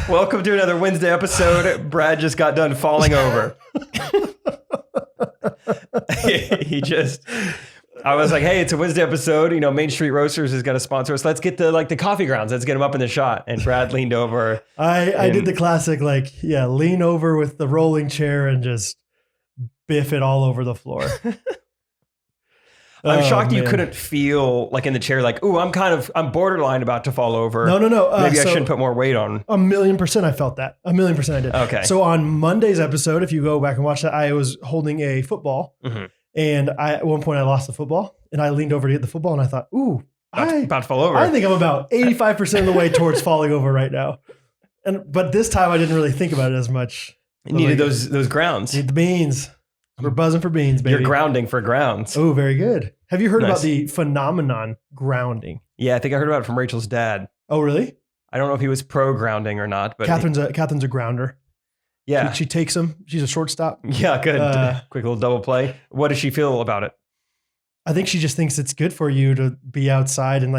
Welcome to another Wednesday episode. Brad just got done falling over. I was like, hey, it's a Wednesday episode. You know, Main Street Roasters is going to sponsor us. Let's get the coffee grounds. Let's get them up in the shot. And Brad leaned over. I did the classic, lean over with the rolling chair and just biff it all over the floor. I'm shocked you couldn't feel like in the chair, like, ooh, I'm borderline about to fall over. No. Maybe I shouldn't put more weight on. 1,000,000% I felt that. 1,000,000% I did. Okay. So on Monday's episode, if you go back and watch that, I was holding a football. Mm-hmm. And at one point I lost the football and I leaned over to get the football and I thought, ooh, about to fall over. I think I'm about 85% of the way towards falling over right now. But this time I didn't really think about it as much. You needed those grounds. Need the beans. We're buzzing for beans, baby. You're grounding for grounds. Oh, very good. Have you heard about the phenomenon grounding? Yeah, I think I heard about it from Rachel's dad. Oh, really? I don't know if he was pro grounding or not, but Catherine's a grounder. Yeah. She takes him. She's a shortstop. Yeah, good. Quick little double play. What does she feel about it? I think she just thinks it's good for you to be outside and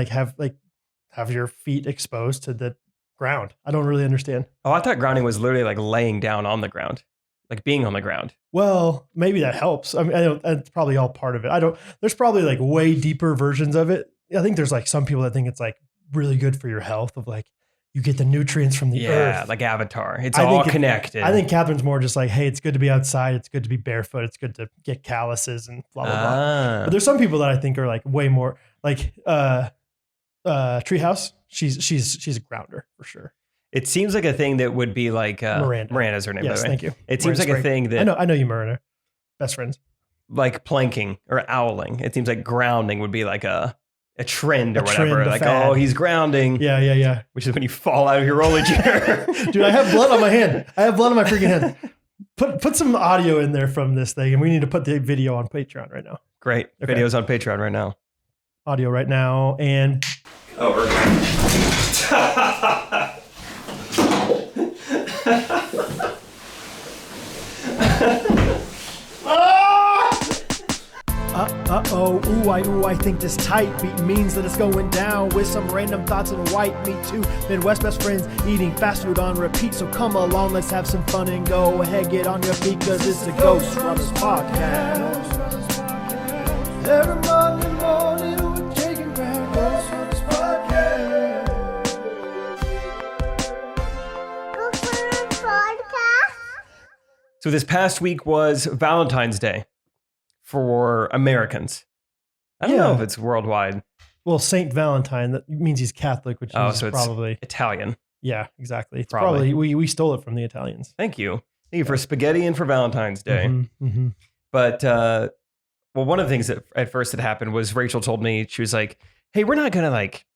have your feet exposed to the ground. I don't really understand. Oh, I thought grounding was literally like laying down on the ground, like being on the ground. Well, maybe that helps. I mean, it's probably all part of it. There's probably like way deeper versions of it. I think there's like some people that think it's like really good for your health of like, you get the nutrients from the earth. Yeah, like Avatar. It's all connected. I think Catherine's more just like, hey, it's good to be outside. It's good to be barefoot. It's good to get calluses and blah, blah, blah. But there's some people that I think are like way more like Treehouse. She's a grounder for sure. It seems like a thing that would be like Miranda. Miranda's her name. Yes, thank you. It seems like a thing that I know you, Miranda. Best friends. Like planking or owling. It seems like grounding would be like a trend or whatever. Like, oh, he's grounding. Yeah. Which is when you fall out of your rolling chair. Dude, I have blood on my hand. I have blood on my freaking hand. Put some audio in there from this thing, and we need to put the video on Patreon right now. Great. Okay. Video's on Patreon right now. Audio right now, and... Over. Ooh, I think this tight beat means that it's going down with some random thoughts and white meat too. Midwest best friends eating fast food on repeat. So come along, let's have some fun and go ahead, get on your feet, cause it's the Ghostrunners podcast. Every Monday morning we're taking back Ghostrunners podcast. So this past week was Valentine's Day for Americans. I don't know if it's worldwide. Well, Saint Valentine, that means he's Catholic, which is so probably Italian. Yeah, exactly. It's probably we stole it from the Italians. Thank you for spaghetti and for Valentine's Day. Mm-hmm, mm-hmm. But one of the things that at first that happened was Rachel told me, she was like, "Hey, we're not gonna like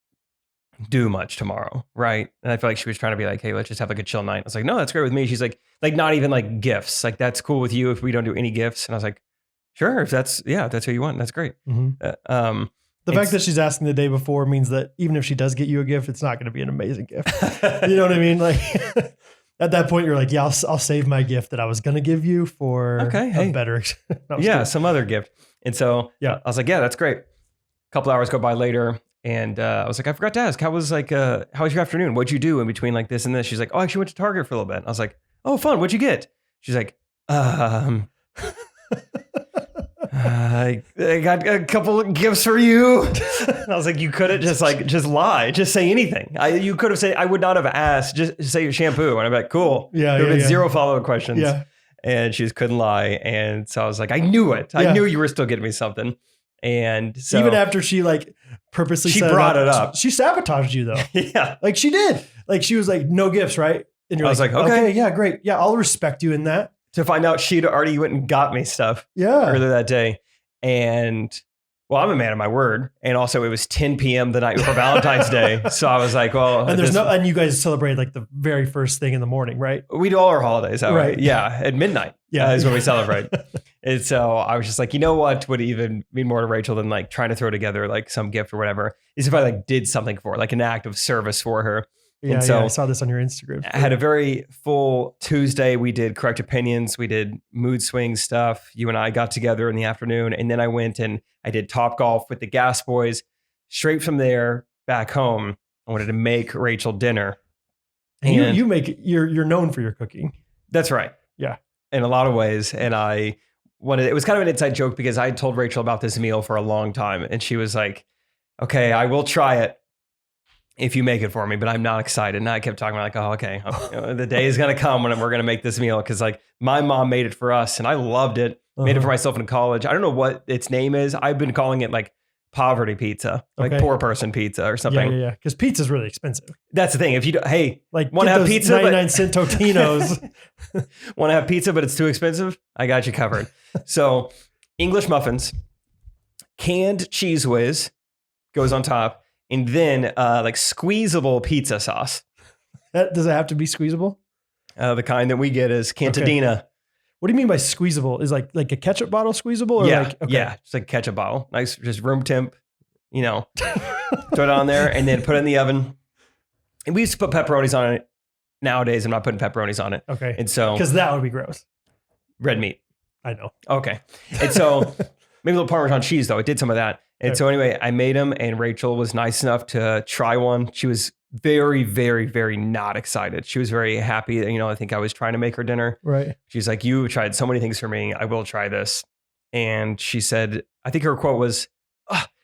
do much tomorrow, right?" And I feel like she was trying to be like, "Hey, let's just have like a chill night." I was like, "No, that's great with me." She's like not even like gifts. Like that's cool with you if we don't do any gifts. And I was like, sure, if that's what you want, that's great. Mm-hmm. The fact that she's asking the day before means that even if she does get you a gift, it's not going to be an amazing gift. You know what I mean? Like at that point, you're like, yeah, I'll save my gift that I was going to give you for a better. Some other gift. And so I was like, yeah, that's great. A couple hours go by later. And I was like, I forgot to ask, how was your afternoon? What'd you do in between like this and this? She's like, oh, I actually went to Target for a little bit. I was like, oh, fun. What'd you get? She's like, I got a couple of gifts for you. I was like, you couldn't just lie, just say anything. You could have said, I would not have asked, just say your shampoo. And I'm like, cool. Yeah. There have been zero follow-up questions. Yeah. And she just couldn't lie. And so I was like, I knew it. I knew you were still getting me something. And so even after she like purposely brought it up. She sabotaged you though. Yeah. Like she did. Like she was like, no gifts, right? And you're like, okay, yeah, great. Yeah, I'll respect you in that. To find out she'd already went and got me stuff earlier that day. And well, I'm a man of my word. And also it was 10 p.m. the night before Valentine's Day. So I was like, well, and and you guys celebrate like the very first thing in the morning, right? We do all our holidays that right. way. Yeah. At midnight is when we celebrate. And so I was just like, you know what would even mean more to Rachel than like trying to throw together like some gift or whatever is if I like did something for her, like an act of service for her. Yeah, and so I saw this on your Instagram. I had a very full Tuesday. We did correct opinions. We did mood swing stuff. You and I got together in the afternoon. And then I went and I did Top Golf with the Gas Boys. Straight from there, back home, I wanted to make Rachel dinner. And you make you're known for your cooking. That's right. Yeah. In a lot of ways. And it was kind of an inside joke because I told Rachel about this meal for a long time. And she was like, okay, I will try it if you make it for me, but I'm not excited. And I kept talking about like, oh, okay, the day is going to come when we're going to make this meal. Cause like my mom made it for us and I loved it. Made it for myself in college. I don't know what its name is. I've been calling it like poverty pizza, like poor person pizza or something. Yeah. Because pizza's really expensive. That's the thing. If you do, like want to have pizza, 99-cent Totinos. Want to have pizza, but it's too expensive? I got you covered. So English muffins, canned Cheese Whiz goes on top, and then like squeezable pizza sauce. Does it have to be squeezable? The kind that we get is Cantadina. Okay. What do you mean by squeezable? Is like a ketchup bottle squeezable? Or yeah, like, okay. Yeah, it's like a ketchup bottle. Nice, just room temp, throw it on there and then put it in the oven. And we used to put pepperonis on it. Nowadays, I'm not putting pepperonis on it. Okay. And so, because that would be gross. Red meat. I know. Okay. And so maybe a little Parmesan cheese though. I did some of that. And okay. So anyway, I made them and Rachel was nice enough to try one. She was very, very, very not excited. She was very happy that, I think I was trying to make her dinner. Right. She's like, you tried so many things for me. I will try this. And she said, I think her quote was,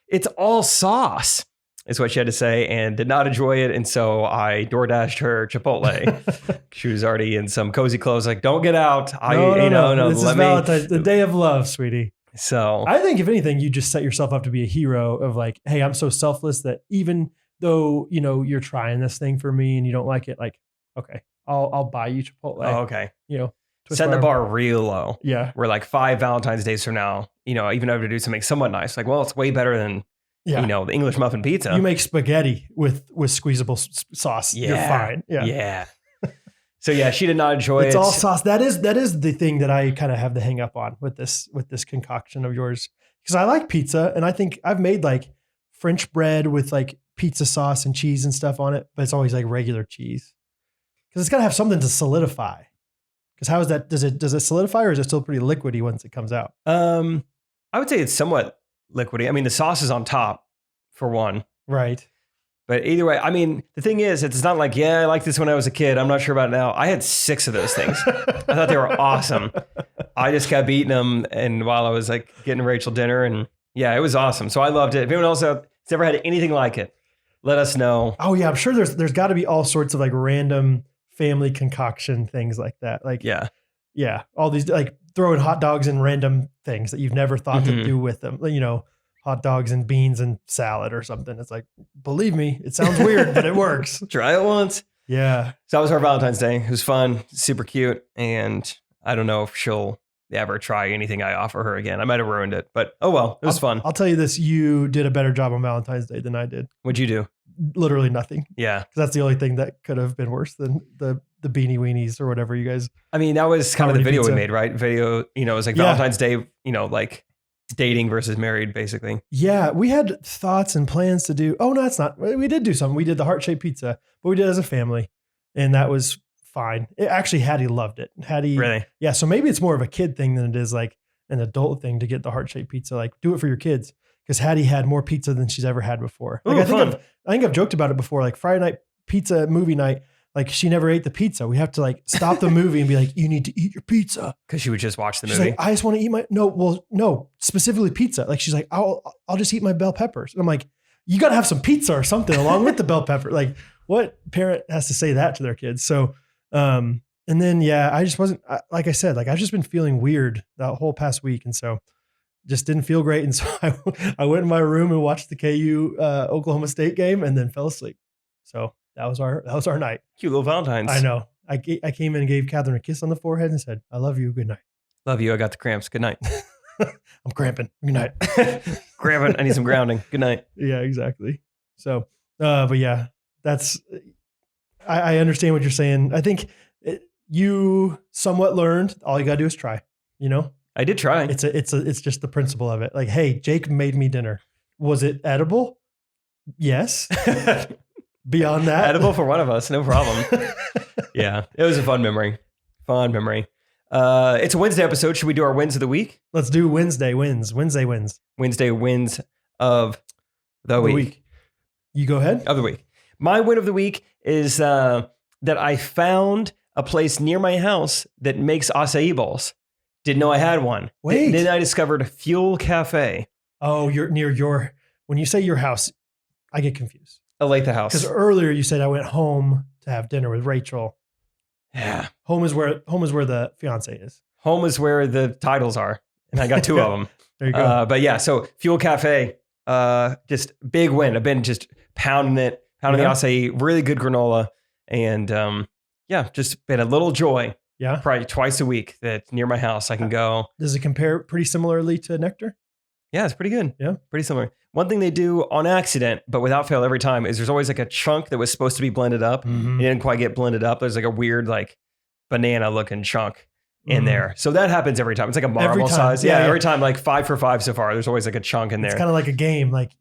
it's all sauce, is what she had to say, and did not enjoy it. And so I DoorDashed her Chipotle. She was already in some cozy clothes. Like, don't get out. No. This is Valentine's, the day of love, sweetie. So I think if anything, you just set yourself up to be a hero of like, hey, I'm so selfless that even though, you're trying this thing for me and you don't like it, like, okay, I'll buy you Chipotle. Oh, okay. Set the bar real low. Yeah. We're like 5 Valentine's days from now, even though I have to do something somewhat nice. Like, well, it's way better than, the English muffin pizza. You make spaghetti with squeezable sauce. Yeah. You're fine. Yeah. So yeah, she did not enjoy it. It's all sauce. That is the thing that I kind of have the hang up on with this concoction of yours. Because I like pizza and I think I've made like French bread with like pizza sauce and cheese and stuff on it, but it's always like regular cheese. Because it's got to have something to solidify. Because how is that? Does it solidify or is it still pretty liquidy once it comes out? I would say it's somewhat liquidy. I mean, the sauce is on top for one. Right. But either way, I mean, the thing is, it's not like, I liked this when I was a kid. I'm not sure about it now. I had 6 of those things. I thought they were awesome. I just kept eating them. And while I was like getting Rachel dinner and yeah, it was awesome. So I loved it. If anyone else has ever had anything like it, let us know. Oh yeah. I'm sure there's gotta be all sorts of like random family concoction things like that. Like, yeah. All these like throwing hot dogs and random things that you've never thought to do with them. Hot dogs and beans and salad or something. It's like, believe me, it sounds weird, but it works. Try it once. Yeah. So that was our Valentine's Day. It was fun, super cute. And I don't know if she'll ever try anything I offer her again. I might have ruined it, but oh well, it was fun. I'll tell you this. You did a better job on Valentine's Day than I did. What'd you do? Literally nothing. Yeah. Because that's the only thing that could have been worse than the beanie weenies or whatever you guys. I mean, that was kind of the video pizza. we made, right? Video, it was like Valentine's Day, like dating versus married, basically. Yeah, we had thoughts and plans to do. Oh no, it's not. We did do something. We did the heart-shaped pizza, but we did it as a family, and that was fine. Actually, Hattie loved it. Hattie, really? Yeah. So maybe it's more of a kid thing than it is like an adult thing to get the heart-shaped pizza. Like, do it for your kids because Hattie had more pizza than she's ever had before. Like, Ooh, I think I've joked about it before. Like Friday night pizza movie night. Like she never ate the pizza. We have to like stop the movie and be like, you need to eat your pizza. Because she would just watch the she's movie. Like, I just want to eat no, specifically pizza. Like she's like, I'll just eat my bell peppers. And I'm like, you got to have some pizza or something along with the bell pepper. Like what parent has to say that to their kids? So, and then, I just wasn't, like I said, like I've just been feeling weird that whole past week. And so just didn't feel great. And so I went in my room and watched the KU Oklahoma State game and then fell asleep. So that was our night. Cute little Valentine's. I know. I came in and gave Catherine a kiss on the forehead and said, I love you. Good night. Love you. I got the cramps. Good night. I'm cramping. Good night. Cramping. I need some grounding. Good night. Yeah, exactly. So, but yeah, that's, I understand what you're saying. I think you somewhat learned all you got to do is try, I did try. It's just the principle of it. Like, hey, Jake made me dinner. Was it edible? Yes. Beyond that, edible for one of us, no problem. Yeah, it was a fun memory. It's a Wednesday episode. Should we do our wins of the week? Let's do Wednesday wins. Wednesday wins of the week. You go ahead. Of the week. My win of the week is that I found a place near my house that makes acai bowls. Didn't know I had one. Wait. Then I discovered Fuel Cafe. Oh, you're near your, when you say your house, I get confused. Olathe House. Because earlier you said I went home to have dinner with Rachel. Yeah. Home is where the fiance is. Home is where the titles are. And I got 2 of them. There you go. But yeah, so Fuel Cafe, just big win. I've been just pounding the acai, really good granola. And just been a little joy. Yeah. Probably twice a week that's near my house. I can go. Does it compare pretty similarly to Nectar? Yeah, it's pretty good. Yeah. Pretty similar. One thing they do on accident, but without fail every time, is there's always like a chunk that was supposed to be blended up. Mm-hmm. It didn't quite get blended up. There's like a weird like banana looking chunk in there. So that happens every time. It's like a marble size. Yeah, every time, like 5 for 5 so far. There's always like a chunk in there. It's kind of like a game, like,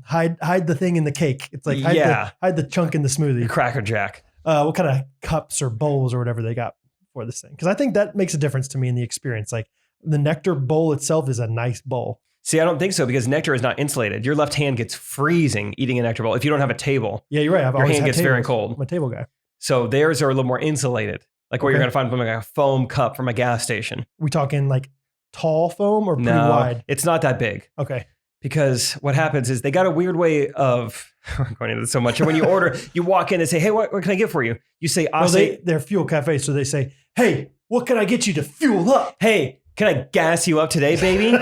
hide the thing in the cake. It's like hide the chunk in the smoothie. Cracker Jack. What kind of cups or bowls or whatever they got for this thing? Because I think that makes a difference to me in the experience. Like the Nectar bowl itself is a nice bowl. See, I don't think so because Nectar is not insulated. Your left hand gets freezing eating a Nectar bowl if you don't have a table. Yeah, you're right. Your hand gets very cold. I'm a table guy. So theirs are a little more insulated. Like what you're going to find from like a foam cup from a gas station. We talking like tall foam or pretty wide? It's not that big. Okay. Because what happens is they got a weird way of, we're going into this so much. And when you order, you walk in and say, hey, what can I get for you? You say, they're Fuel Cafe. So they say, hey, what can I get you to fuel up? Hey, can I gas you up today, baby?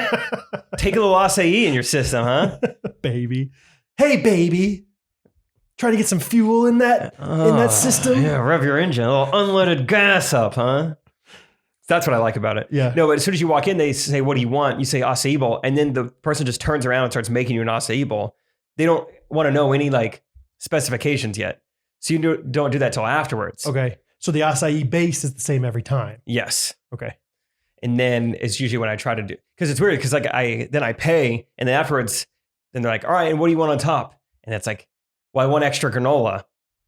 Take a little acai in your system, huh? Baby. Hey, baby. Trying to get some fuel in that system. Yeah, rev your engine. A little unleaded gas up, huh? That's what I like about it. Yeah. No, but as soon as you walk in, they say, what do you want? You say acai bowl. And then the person just turns around and starts making you an acai bowl. They don't want to know any like specifications yet. So you don't do that till afterwards. Okay. So the acai base is the same every time. Yes. Okay. And then it's usually when I try to do, because it's weird because like I pay and then afterwards, then they're like, all right, and what do you want on top? And it's like, well, I want extra granola.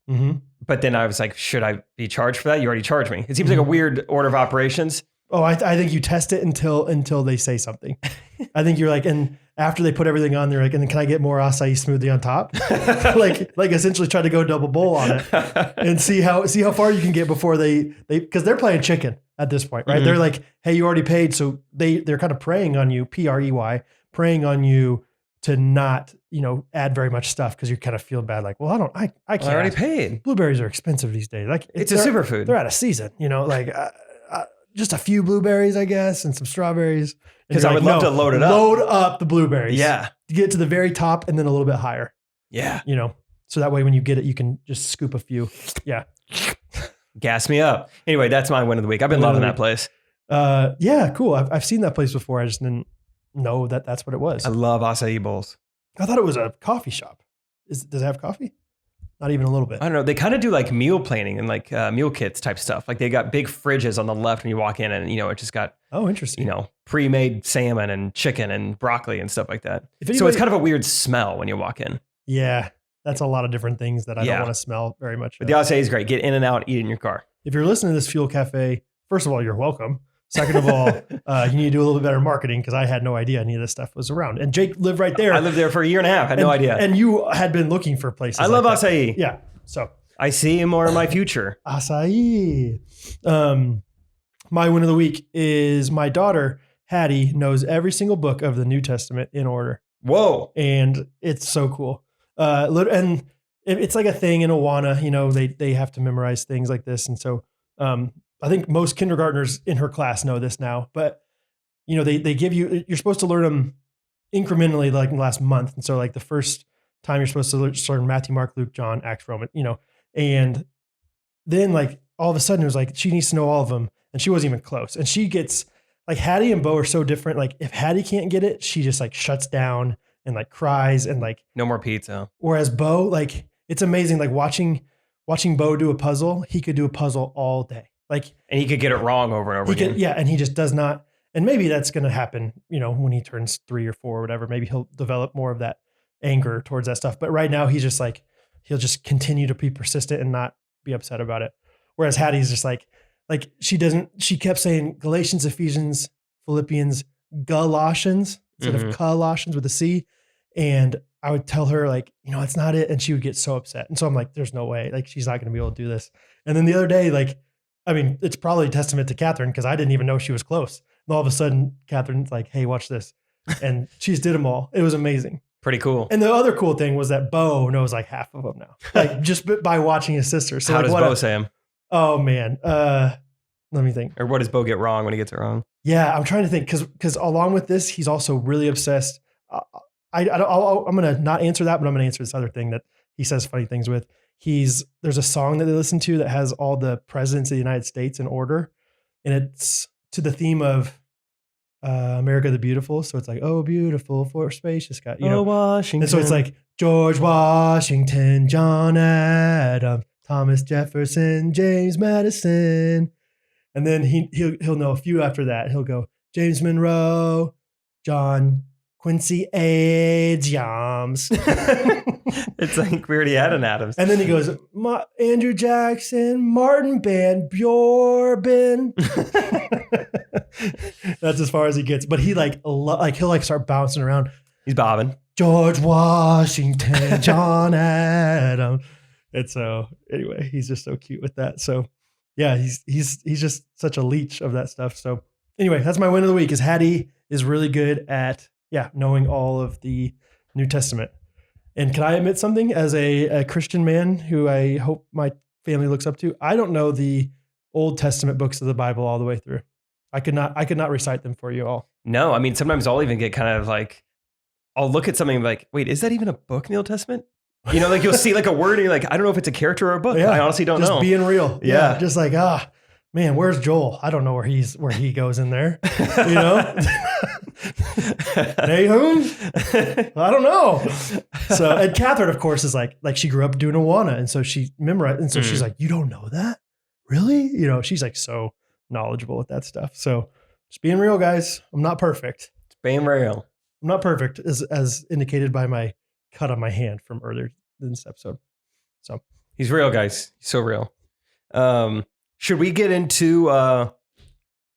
Mm-hmm. But then I was like, should I be charged for that? You already charged me. It seems like a weird order of operations. Oh, I think you test it until they say something. I think you're like, and after they put everything on, they're like, and then can I get more acai smoothie on top? like essentially try to go double bowl on it and see how far you can get before they because they're playing chicken at this point, right? Mm-hmm. They're like, hey, you already paid, so they're kind of preying on you, PREY, preying on you to not add very much stuff because you kind of feel bad, like, well, I can't. I already paid. Blueberries are expensive these days. Like it's a superfood. They're out of season, like. Just a few blueberries, I guess, and some strawberries. Because I would love to load it up. Load up the blueberries. Yeah. To get to the very top and then a little bit higher. Yeah. So that way when you get it, you can just scoop a few. Yeah. Gas me up. Anyway, that's my win of the week. I've been loving that place. Yeah, cool. I've seen that place before. I just didn't know that's what it was. I love acai bowls. I thought it was a coffee shop. Does it have coffee? Not even a little bit. I don't know. They kind of do like meal planning and like meal kits type stuff. Like they got big fridges on the left when you walk in and, it just got, interesting. Pre-made salmon and chicken and broccoli and stuff like that. So it's kind of a weird smell when you walk in. Yeah. That's a lot of different things that I don't want to smell very much. But the acai is great. Get in and out, eat in your car. If you're listening to this Fuel Cafe, first of all, you're welcome. Second of all, you need to do a little bit better marketing because I had no idea any of this stuff was around. And Jake lived right there. I lived there for a year and a half. Had no idea. And you had been looking for places. I love acai. Yeah. So I see more in my future. Acai. My win of the week is my daughter, Hattie, knows every single book of the New Testament in order. Whoa. And it's so cool. And it's like a thing in Awana, they have to memorize things like this. And so, I think most kindergartners in her class know this now, but they give you're supposed to learn them incrementally, like in the last month. And so like the first time you're supposed to learn Matthew, Mark, Luke, John, Acts, Roman, and then like all of a sudden it was like, she needs to know all of them. And she wasn't even close. And she gets like Hattie and Bo are so different. Like if Hattie can't get it, she just like shuts down and like cries and like no more pizza. Whereas Bo, like it's amazing. Like watching Bo do a puzzle, he could do a puzzle all day. And he could get it wrong over and over again. And he just does not. And maybe that's going to happen, when he turns 3 or 4 or whatever. Maybe he'll develop more of that anger towards that stuff. But right now, he's just like, he'll just continue to be persistent and not be upset about it. Whereas Hattie's just like she kept saying Galatians, Ephesians, Philippians, Galatians instead of Colossians with a C. And I would tell her like, it's not it. And she would get so upset. And so I'm like, there's no way, like, she's not going to be able to do this. And then the other day, like, I mean, it's probably a testament to Catherine because I didn't even know she was close. And all of a sudden, Catherine's like, hey, watch this. And she's did them all. It was amazing. Pretty cool. And the other cool thing was that Bo knows like half of them now, like just by watching his sister. So how like, does Bo say him? Oh man. Let me think. Or what does Bo get wrong when he gets it wrong? Yeah, I'm trying to think because along with this, he's also really obsessed. I'm going to not answer that, but I'm going to answer this other thing that he says funny things with. There's a song that they listen to that has all the presidents of the United States in order. And it's to the theme of America the Beautiful. So it's like, oh, beautiful for spacious sky. You know, Washington. And so it's like George Washington, John Adams, Thomas Jefferson, James Madison. And then he'll know a few after that. He'll go James Monroe, John Quincy Adams. It's like we already had an Adams. And then he goes, Andrew Jackson, Martin Van Buren. That's as far as he gets. But he he'll start bouncing around. He's bobbing. George Washington, John Adams. And so anyway, he's just so cute with that. So yeah, he's just such a leech of that stuff. So anyway, that's my win of the week. Is Hattie is really good at knowing all of the New Testament. And can I admit something as a Christian man who I hope my family looks up to? I don't know the Old Testament books of the Bible all the way through. I could not recite them for you all. No, I mean sometimes I'll even get kind of like I'll look at something like, wait, is that even a book in the Old Testament? You know, like you'll see like a word and you're like, I don't know if it's a character or a book. I honestly don't know. Just being real. Yeah. Just like, man, where's Joel? I don't know where he goes in there. You know? Nahum? I don't know. So, and Catherine, of course, is like she grew up doing Awana. And so she memorized. And so she's like, you don't know that? Really? You know, she's like so knowledgeable with that stuff. So just being real, guys. I'm not perfect. It's being real. I'm not perfect as indicated by my cut on my hand from earlier in this episode. So he's real, guys. He's so real. Should we get into the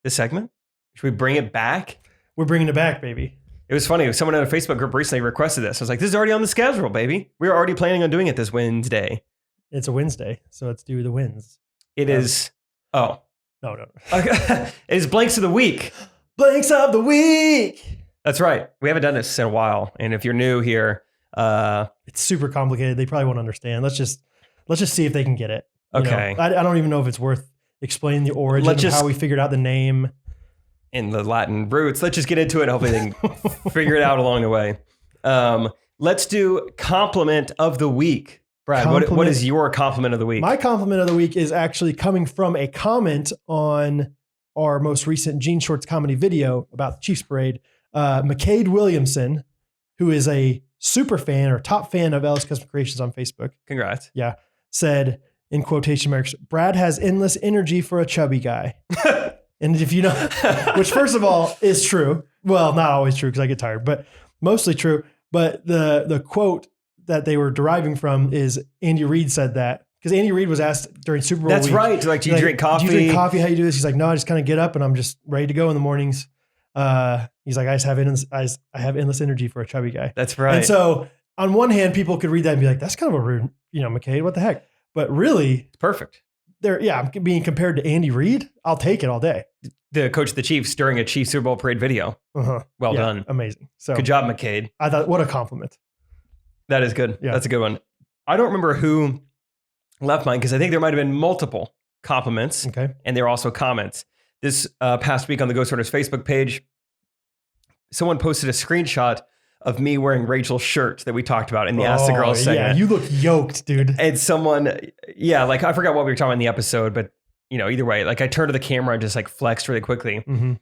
segment? Should we bring it back? We're bringing it back, baby. It was funny. Someone in a Facebook group recently requested this. I was like, this is already on the schedule, baby. We were already planning on doing it this Wednesday. It's a Wednesday, so let's do the wins. It is. Oh. No. Okay. It is Blanks of the Week. Blanks of the Week. That's right. We haven't done this in a while. And if you're new here, it's super complicated. They probably won't understand. Let's just see if they can get it. Okay. I don't even know if it's worth explaining the origin of how we figured out the name. In the Latin roots. Let's just get into it. Hopefully they can figure it out along the way. Let's do compliment of the week. Brad, what is your compliment of the week? My compliment of the week is actually coming from a comment on our most recent Jean Shorts comedy video about the Chiefs Parade. McCade Williamson, who is a super fan or top fan of Ellis Custom Creations on Facebook. Congrats. Yeah. Said, in quotation marks, Brad has endless energy for a chubby guy. And if you know, which first of all is true. Well, not always true because I get tired, but mostly true. But the quote that they were deriving from is Andy Reid said that because Andy Reid was asked during Super Bowl That's week. right. Like, do you drink coffee? Do you drink coffee? How do you do this? He's like, no, I just kind of get up and I'm just ready to go in the mornings. He's like, I have endless energy for a chubby guy. That's right. And so on one hand, people could read that and be like, that's kind of a rude, McCade, what the heck? But really, it's perfect. I'm being compared to Andy Reid. I'll take it all day. The coach of the Chiefs during a Chiefs Super Bowl parade video. Well done. Amazing. So good job, McCade. I thought, what a compliment. That is good. Yeah. That's a good one. I don't remember who left mine because I think there might have been multiple compliments. Okay. And there were also comments. This past week on the Ghostrunners Facebook page, someone posted a screenshot of me wearing Rachel's shirt that we talked about in the Ask the Girls segment. Yeah, you look yoked, dude. And someone, like I forgot what we were talking about in the episode, but either way, like I turned to the camera and just like flexed really quickly. Mm-hmm.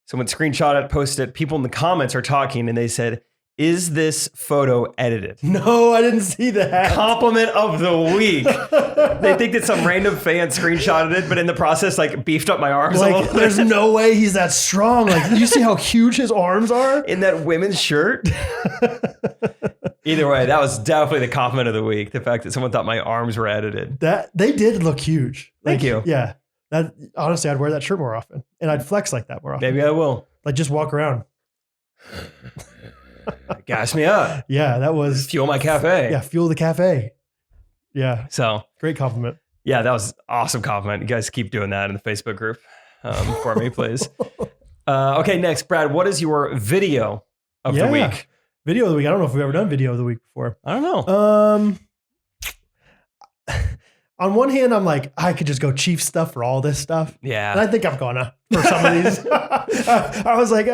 Someone screenshot it, posted it. People in the comments are talking and they said, is this photo edited? No, I didn't see that. Compliment of the week. They think that some random fan screenshotted it, but in the process, like beefed up my arms. Like, there's no way he's that strong. Like, you see how huge his arms are? In that women's shirt? Either way, that was definitely the compliment of the week. The fact that someone thought my arms were edited. That they did look huge. Thank you. Yeah. That honestly, I'd wear that shirt more often. And I'd flex like that more often. Maybe I will. Like just walk around. Gas me up. Yeah, that was fuel my cafe. Yeah, fuel the cafe. Yeah. So great compliment. Yeah, that was awesome compliment. You guys keep doing that in the Facebook group for me, please. Okay, next, Brad, what is your video of the week? Video of the week. I don't know if we've ever done video of the week before. I don't know. On one hand, I'm like, I could just go Chiefs stuff for all this stuff. Yeah. And I think I'm gonna for some of these. I was like,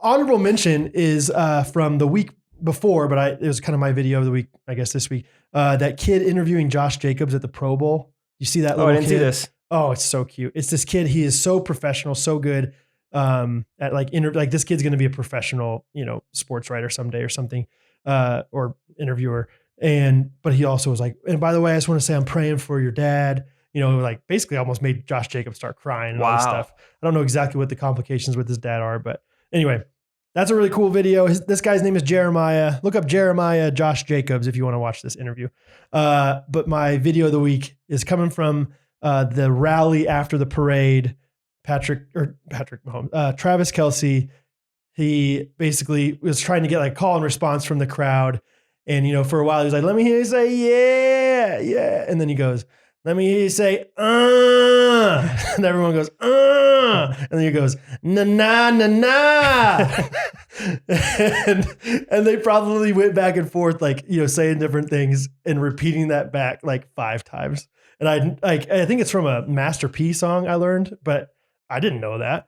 honorable mention is from the week before, but it was kind of my video of the week, I guess this week. That kid interviewing Josh Jacobs at the Pro Bowl. You see that little kid? I didn't see this. Oh, it's so cute. It's this kid. He is so professional, so good at like this kid's going to be a professional, sports writer someday or something, or interviewer. But he also was like, and by the way, I just want to say I'm praying for your dad. Like basically almost made Josh Jacobs start crying and all this stuff. I don't know exactly what the complications with his dad are, but anyway, that's a really cool video. This guy's name is Jeremiah. Look up Jeremiah Josh Jacobs if you want to watch this interview. But my video of the week is coming from the rally after the parade. Patrick Mahomes, Travis Kelce. He basically was trying to get like call and response from the crowd. And, for a while, he was like, let me hear you say, yeah, yeah. And then he goes, let me hear you say, and everyone goes, and then he goes, na, na, na, na. and they probably went back and forth, like, saying different things and repeating that back like 5 times. And I think it's from a Master P song I learned, but I didn't know that.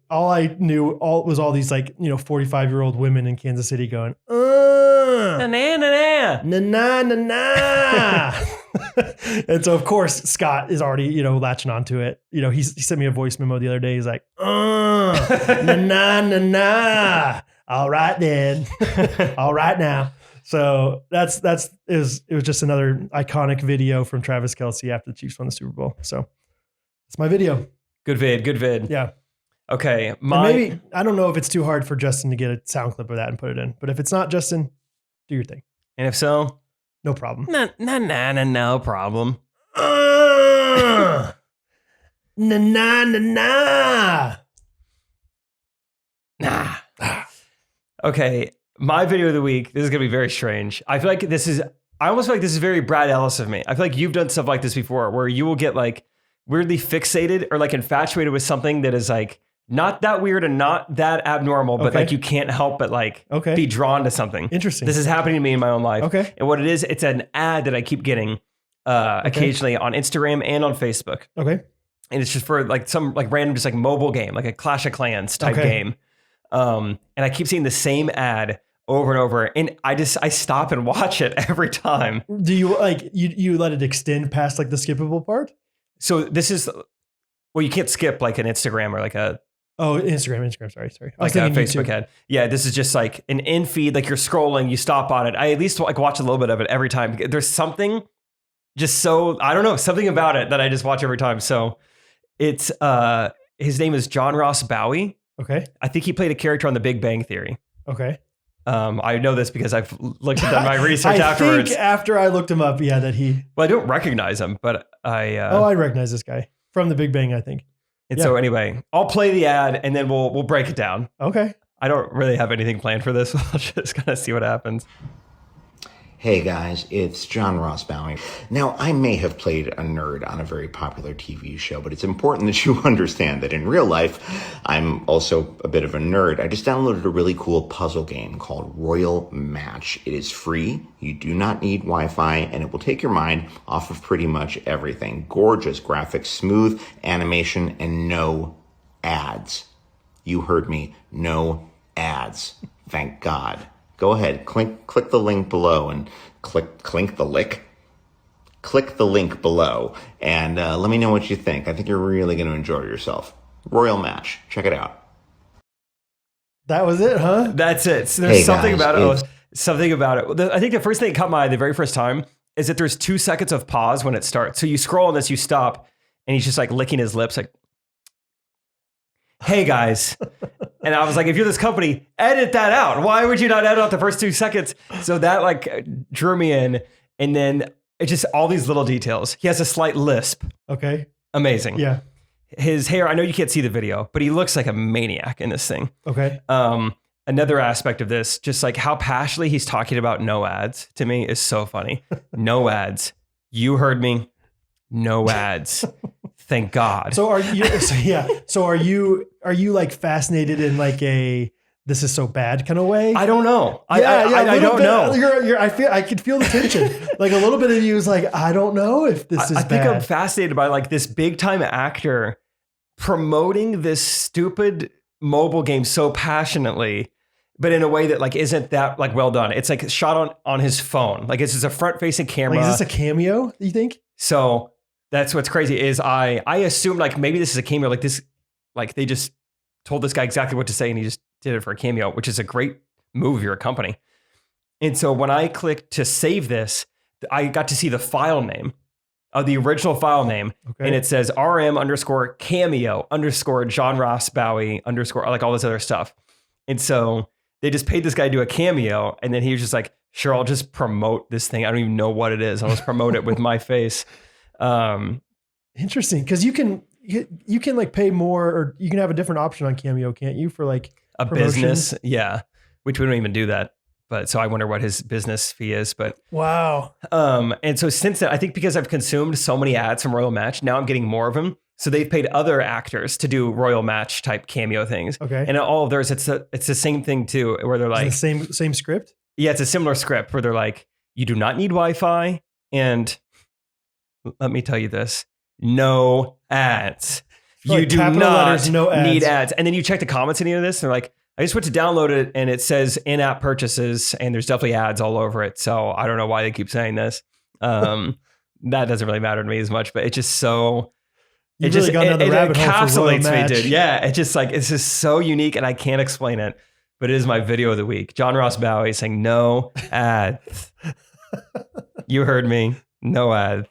All I knew was all these like, 45-year-old women in Kansas City going, na, na, na, na, na, na, na. And so, of course, Scott is already, latching onto it. He sent me a voice memo the other day. He's like, na, na, na, na. All right, then. All right now. So it was just another iconic video from Travis Kelce after the Chiefs won the Super Bowl. So it's my video. Good vid. Yeah. Okay. Maybe, I don't know if it's too hard for Justin to get a sound clip of that and put it in, but if it's not, Justin, do your thing. And if so, no problem. No problem. Na na na na. Okay. My video of the week, this is going to be very strange. I almost feel like this is very Brad Ellis of me. I feel like you've done stuff like this before where you will get like weirdly fixated or like infatuated with something that is like not that weird and not that abnormal, but like you can't help but like be drawn to something. Interesting. This is happening to me in my own life. Okay. And what it is, it's an ad that I keep getting occasionally on Instagram and on Facebook. Okay. And it's just for like some like random just like mobile game, like a Clash of Clans type game. And I keep seeing the same ad over and over, and I stop and watch it every time. Do you like you let it extend past like the skippable part? So this is, well, you can't skip like an Instagram or like a Instagram. Sorry. Like a Facebook ad. Yeah, this is just like an in feed. Like you're scrolling, you stop on it. I at least like watch a little bit of it every time. There's something just so I don't know something about it that I just watch every time. So it's his name is John Ross Bowie. Okay. I think he played a character on The Big Bang Theory. Okay. I know this because I've looked at my research afterwards. I think after I looked him up, that he. Well, I don't recognize him, but I. I recognize this guy from The Big Bang, I think. And so anyway, I'll play the ad and then we'll break it down. Okay. I don't really have anything planned for this. I'll just kind of see what happens. Hey guys, it's John Ross Bowie. Now, I may have played a nerd on a very popular TV show, but it's important that you understand that in real life, I'm also a bit of a nerd. I just downloaded a really cool puzzle game called Royal Match. It is free, you do not need Wi-Fi, and it will take your mind off of pretty much everything. Gorgeous graphics, smooth animation, and no ads. You heard me, no ads. Thank God. Go ahead, click the link below and click the link below and let me know what you think. I think you're really going to enjoy yourself. Royal Match, check it out. That was it, huh? That's it. So there's something about it. Something about it. I think the first thing that caught my eye the very first time is that there's 2 seconds of pause when it starts. So you scroll on this, you stop, and he's just like licking his lips, like, "Hey guys." And I was like, if you're this company, edit that out. Why would you not edit out the first 2 seconds? So that like drew me in. And then it's just all these little details. He has a slight lisp. Okay. Amazing. Yeah. His hair, I know you can't see the video, but he looks like a maniac in this thing. Okay. Another aspect of this, just like how passionately he's talking about no ads to me is so funny. No ads. You heard me. no ads. Thank God. So are you like fascinated in like a this is so bad kind of way? I don't know. I don't know. I could feel the tension. Like a little bit of you is like, I don't know if this is I think bad. I'm fascinated by like this big time actor promoting this stupid mobile game so passionately, but in a way that like isn't that like well done. It's like shot on his phone. Like it's just a front facing camera. Like, is this a cameo, you think? So that's what's crazy is I assumed like maybe this is a cameo, like this, like they just told this guy exactly what to say and he just did it for a cameo, which is a great move of your company. And so when I clicked to save this, I got to see the file name of the original file name. Okay. And it says RM_cameo_ John Ross Bowie _ like all this other stuff. And so they just paid this guy to do a cameo. And then he was just like, sure, I'll just promote this thing. I don't even know what it is. I'll just promote it with my face. Interesting. Cause you can like pay more or you can have a different option on Cameo, can't you? For like a promotions? Business. Yeah. Which we don't even do that. But so I wonder what his business fee is, but wow. And so since then, I think because I've consumed so many ads from Royal Match, now I'm getting more of them. So they've paid other actors to do Royal Match type cameo things. Okay. And all of theirs, it's the same thing too, where they're like, is it the same script? Yeah, it's a similar script where they're like, you do not need Wi-Fi. And let me tell you this, no ads. Like you do capital not letters, no ads. need ads. And then you check the comments in any of this, and they're like, I just went to download it and it says in-app purchases and there's definitely ads all over it. So I don't know why they keep saying this. That doesn't really matter to me as much, but it's just so, it encapsulates me, dude. Yeah. It's just like, it's just so unique and I can't explain it, but it is my video of the week. John Ross Bowie saying no ads. You heard me. No ads.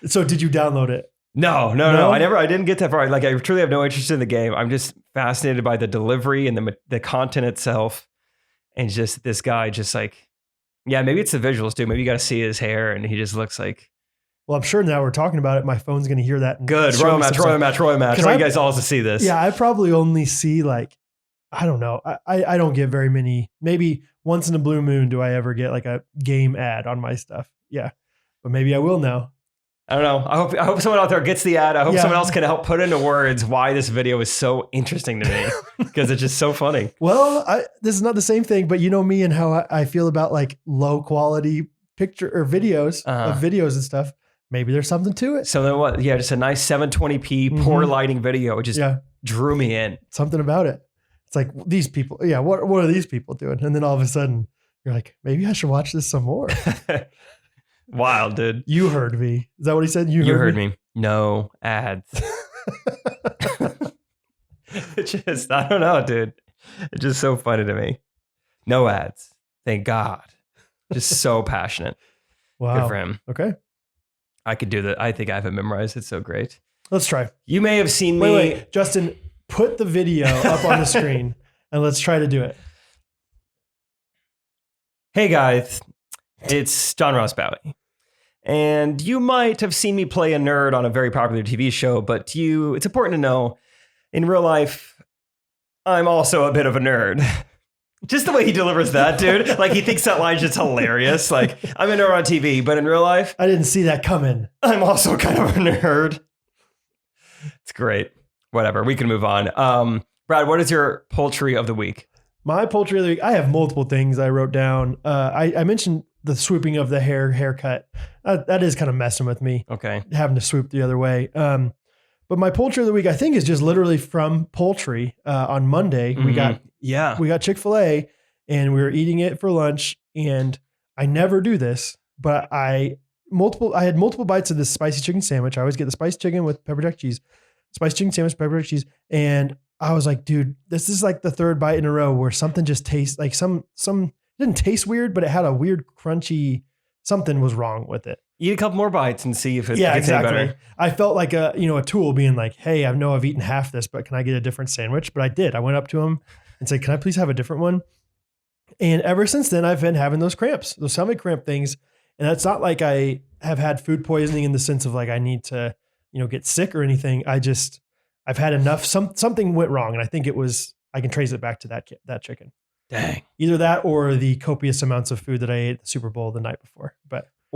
So did you download it? No. I didn't get that far. Like I truly have no interest in the game. I'm just fascinated by the delivery and the content itself. And just this guy just like, yeah, maybe it's the visuals too. Maybe you got to see his hair and he just looks like. Well, I'm sure now we're talking about it. My phone's going to hear that. Good. Royal match. I want you guys all to see this. Yeah. I probably only see like, I don't know. I don't get very many, maybe once in a blue moon do I ever get like a game ad on my stuff. Yeah. But maybe I will now. I don't know. I hope someone out there gets the ad. I hope someone else can help put into words why this video is so interesting to me because it's just so funny. Well, this is not the same thing, but you know me and how I feel about like low quality picture or videos of videos and stuff. Maybe there's something to it. So then what? Yeah, just a nice 720p poor lighting video. It just drew me in. Something about it. It's like these people. Yeah. What are these people doing? And then all of a sudden you're like, maybe I should watch this some more. Wild, dude. You heard me. Is that what he said? You heard me. No ads. Just, I don't know, dude. It's just so funny to me. No ads. Thank God. Just so passionate. Wow. Good for him. Okay. I could do that. I think I have it memorized. It's so great. Let's try. You may have seen me. Wait. Justin, put the video up on the screen and let's try to do it. Hey guys, it's John Ross Bowie. And you might have seen me play a nerd on a very popular TV show, but it's important to know, in real life, I'm also a bit of a nerd. Just the way he delivers that, dude. Like, he thinks that line's just hilarious. Like, I'm a nerd on TV, but in real life, I didn't see that coming. I'm also kind of a nerd. It's great. Whatever. We can move on. Brad, what is your poultry of the week? My poultry of the week, I have multiple things I wrote down. I mentioned the swooping of the haircut. That is kind of messing with me. Okay. Having to swoop the other way. But my poultry of the week, I think, is just literally from poultry. On Monday, we got Chick-fil-A and we were eating it for lunch. And I never do this, but I had multiple bites of this spicy chicken sandwich. I always get the spiced chicken with pepper jack cheese, spiced chicken sandwich, pepper jack cheese. And I was like, dude, this is like the third bite in a row where something just tastes like some it didn't taste weird, but it had a weird crunchy, something was wrong with it. Eat a couple more bites and see if it gets any better. I felt like a tool being like, hey, I know I've eaten half this, but can I get a different sandwich? But I did. I went up to him and said, can I please have a different one? And ever since then, I've been having those cramps, those stomach cramp things. And it's not like I have had food poisoning in the sense of like, I need to, get sick or anything. I've had enough, something went wrong. And I think I can trace it back to that chicken. Dang. Either that or the copious amounts of food that I ate at the Super Bowl the night before.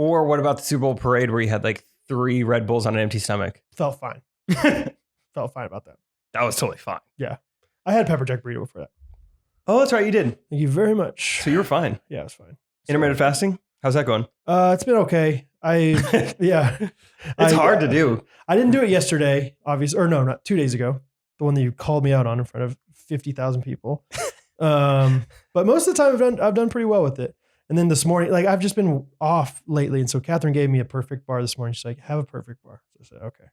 Or what about the Super Bowl parade where you had like 3 Red Bulls on an empty stomach? Felt fine. Felt fine about that. That was totally fine. Yeah. I had pepper jack burrito before that. Oh, that's right. You did. Thank you very much. So you were fine. Yeah, it was fine. Intermittent fasting? How's that going? It's been okay. Yeah. It's hard to do. I didn't do it yesterday, obviously, or no, not 2 days ago. The one that you called me out on in front of 50,000 people. But most of the time I've done pretty well with it. And then this morning, like I've just been off lately. And so Catherine gave me a perfect bar this morning. She's like, have a perfect bar. So I said, okay.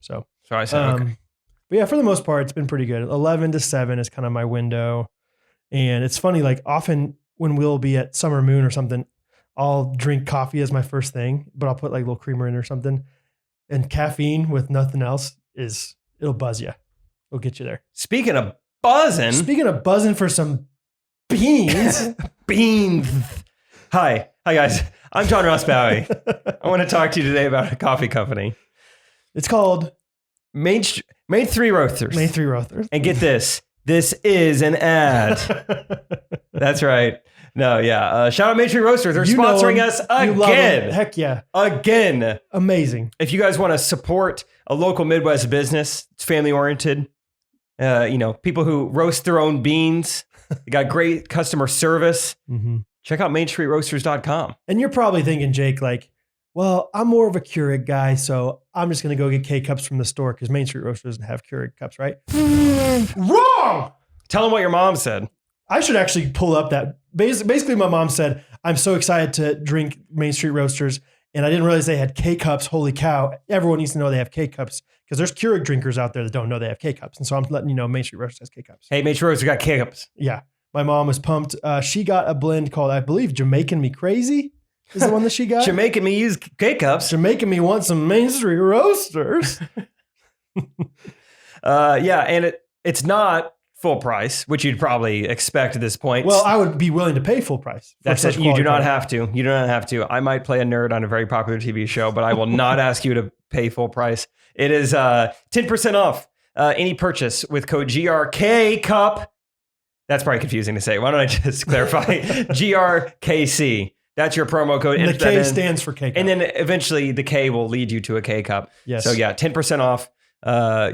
So I said, okay. But yeah, for the most part, it's been pretty good. 11 to 7 is kind of my window. And it's funny, like often when we'll be at Summer Moon or something, I'll drink coffee as my first thing, but I'll put like a little creamer in or something. And caffeine with nothing else it'll buzz you. It'll get you there. Speaking of buzzing for some beans. Beans. Hi guys. I'm John Ross Bowie. I want to talk to you today about a coffee company. It's called Main 3 Roasters. Main 3 Roasters. And get this. This is an ad. That's right. No, yeah. Shout out Main 3 Roasters. They're sponsoring us again. Heck yeah. Again. Amazing. If you guys want to support a local Midwest business, it's family oriented. People who roast their own beans. They got great customer service. Mm-hmm. Check out mainstreetroasters.com. And you're probably thinking, Jake, like, well, I'm more of a Keurig guy, so I'm just going to go get K-Cups from the store because Main Street Roasters doesn't have Keurig cups, right? Wrong! Tell them what your mom said. I should actually pull up that. Basically, my mom said, I'm so excited to drink Main Street Roasters, and I didn't realize they had K-Cups. Holy cow. Everyone needs to know they have K-Cups because there's Keurig drinkers out there that don't know they have K-Cups. And so I'm letting you know Main Street Roasters has K-Cups. Hey, Main Street Roasters got K-Cups. Yeah. My mom was pumped. She got a blend called, I believe, Jamaican Me Crazy is the one that she got. Jamaican Me use K-Cups. Jamaican Me want some Main Street Roasters. And it's not full price, which you'd probably expect at this point. Well, I would be willing to pay full price. That's it. You do not have to. You do not have to. I might play a nerd on a very popular TV show, but I will not ask you to pay full price. It is 10% off any purchase with code GRKCUP. That's probably confusing to say. Why don't I just clarify? GRKC. That's your promo code. And the K stands for K-Cup. And then eventually the K will lead you to a K-Cup. Yes. So yeah, 10% off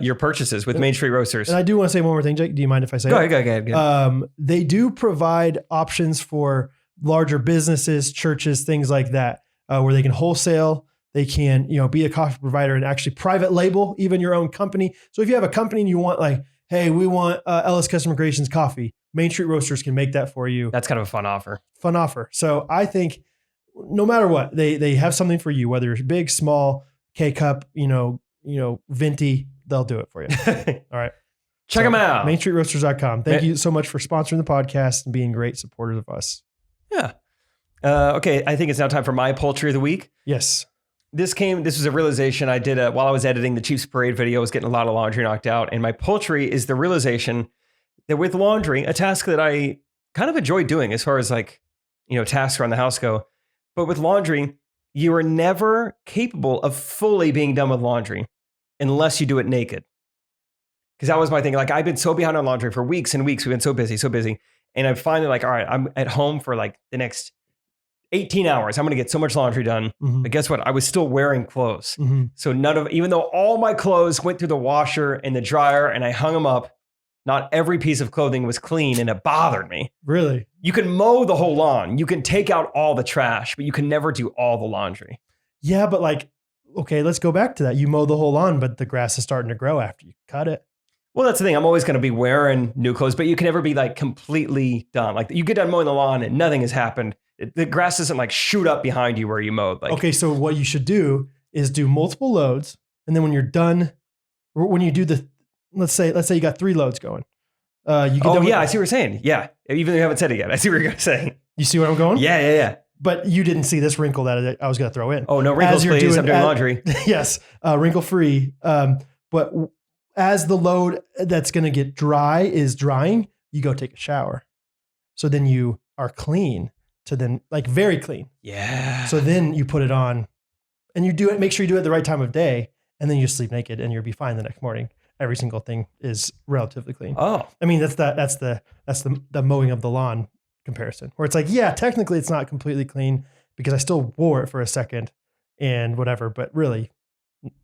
your purchases with Main Street Roasters. And I do want to say one more thing, Jake. Do you mind if I say Go ahead. They do provide options for larger businesses, churches, things like that, where they can wholesale. They can, be a coffee provider and actually private label even your own company. So if you have a company and you want like, hey, we want Ellis Customer Creations coffee, Main Street Roasters can make that for you. That's kind of a fun offer. So I think no matter what, they have something for you, whether it's big, small, K-Cup, venti, they'll do it for you. All right. Check them out. MainStreetRoasters.com. Thank you so much for sponsoring the podcast and being great supporters of us. Yeah. Okay. I think it's now time for my poultry of the week. Yes. This was a realization I did while I was editing the Chiefs Parade video. I was getting a lot of laundry knocked out. And my poultry is the realization that with laundry, a task that I kind of enjoy doing as far as tasks around the house go. But with laundry, you are never capable of fully being done with laundry unless you do it naked. Because that was my thing. Like I've been so behind on laundry for weeks and weeks. We've been so busy. And I'm finally like, all right, I'm at home for like the next 18 hours. I'm going to get so much laundry done. Mm-hmm. But guess what? I was still wearing clothes. Mm-hmm. So even though all my clothes went through the washer and the dryer and I hung them up, not every piece of clothing was clean and it bothered me. Really? You can mow the whole lawn. You can take out all the trash, but you can never do all the laundry. Yeah, but okay, let's go back to that. You mow the whole lawn, but the grass is starting to grow after you cut it. Well, that's the thing. I'm always going to be wearing new clothes, but you can never be completely done. Like you get done mowing the lawn and nothing has happened. The grass doesn't shoot up behind you where you mowed. Okay, so what you should do is do multiple loads. And then when you're done, when you do let's say you got 3 loads going. I see what you're saying. Yeah. Even though you haven't said it yet. I see what you're saying. You see where I'm going? Yeah. But you didn't see this wrinkle that I was going to throw in. Oh, no wrinkles, please. I'm doing laundry. Yes. Wrinkle free. But as the load that's going to get dry is drying, you go take a shower. So then you are clean to then very clean. Yeah. So then you put it on and you do it, make sure you do it at the right time of day. And then you sleep naked and you'll be fine the next morning. Every single thing is relatively clean. Oh, I mean, that's the mowing of the lawn comparison where it's technically it's not completely clean because I still wore it for a second and whatever, but really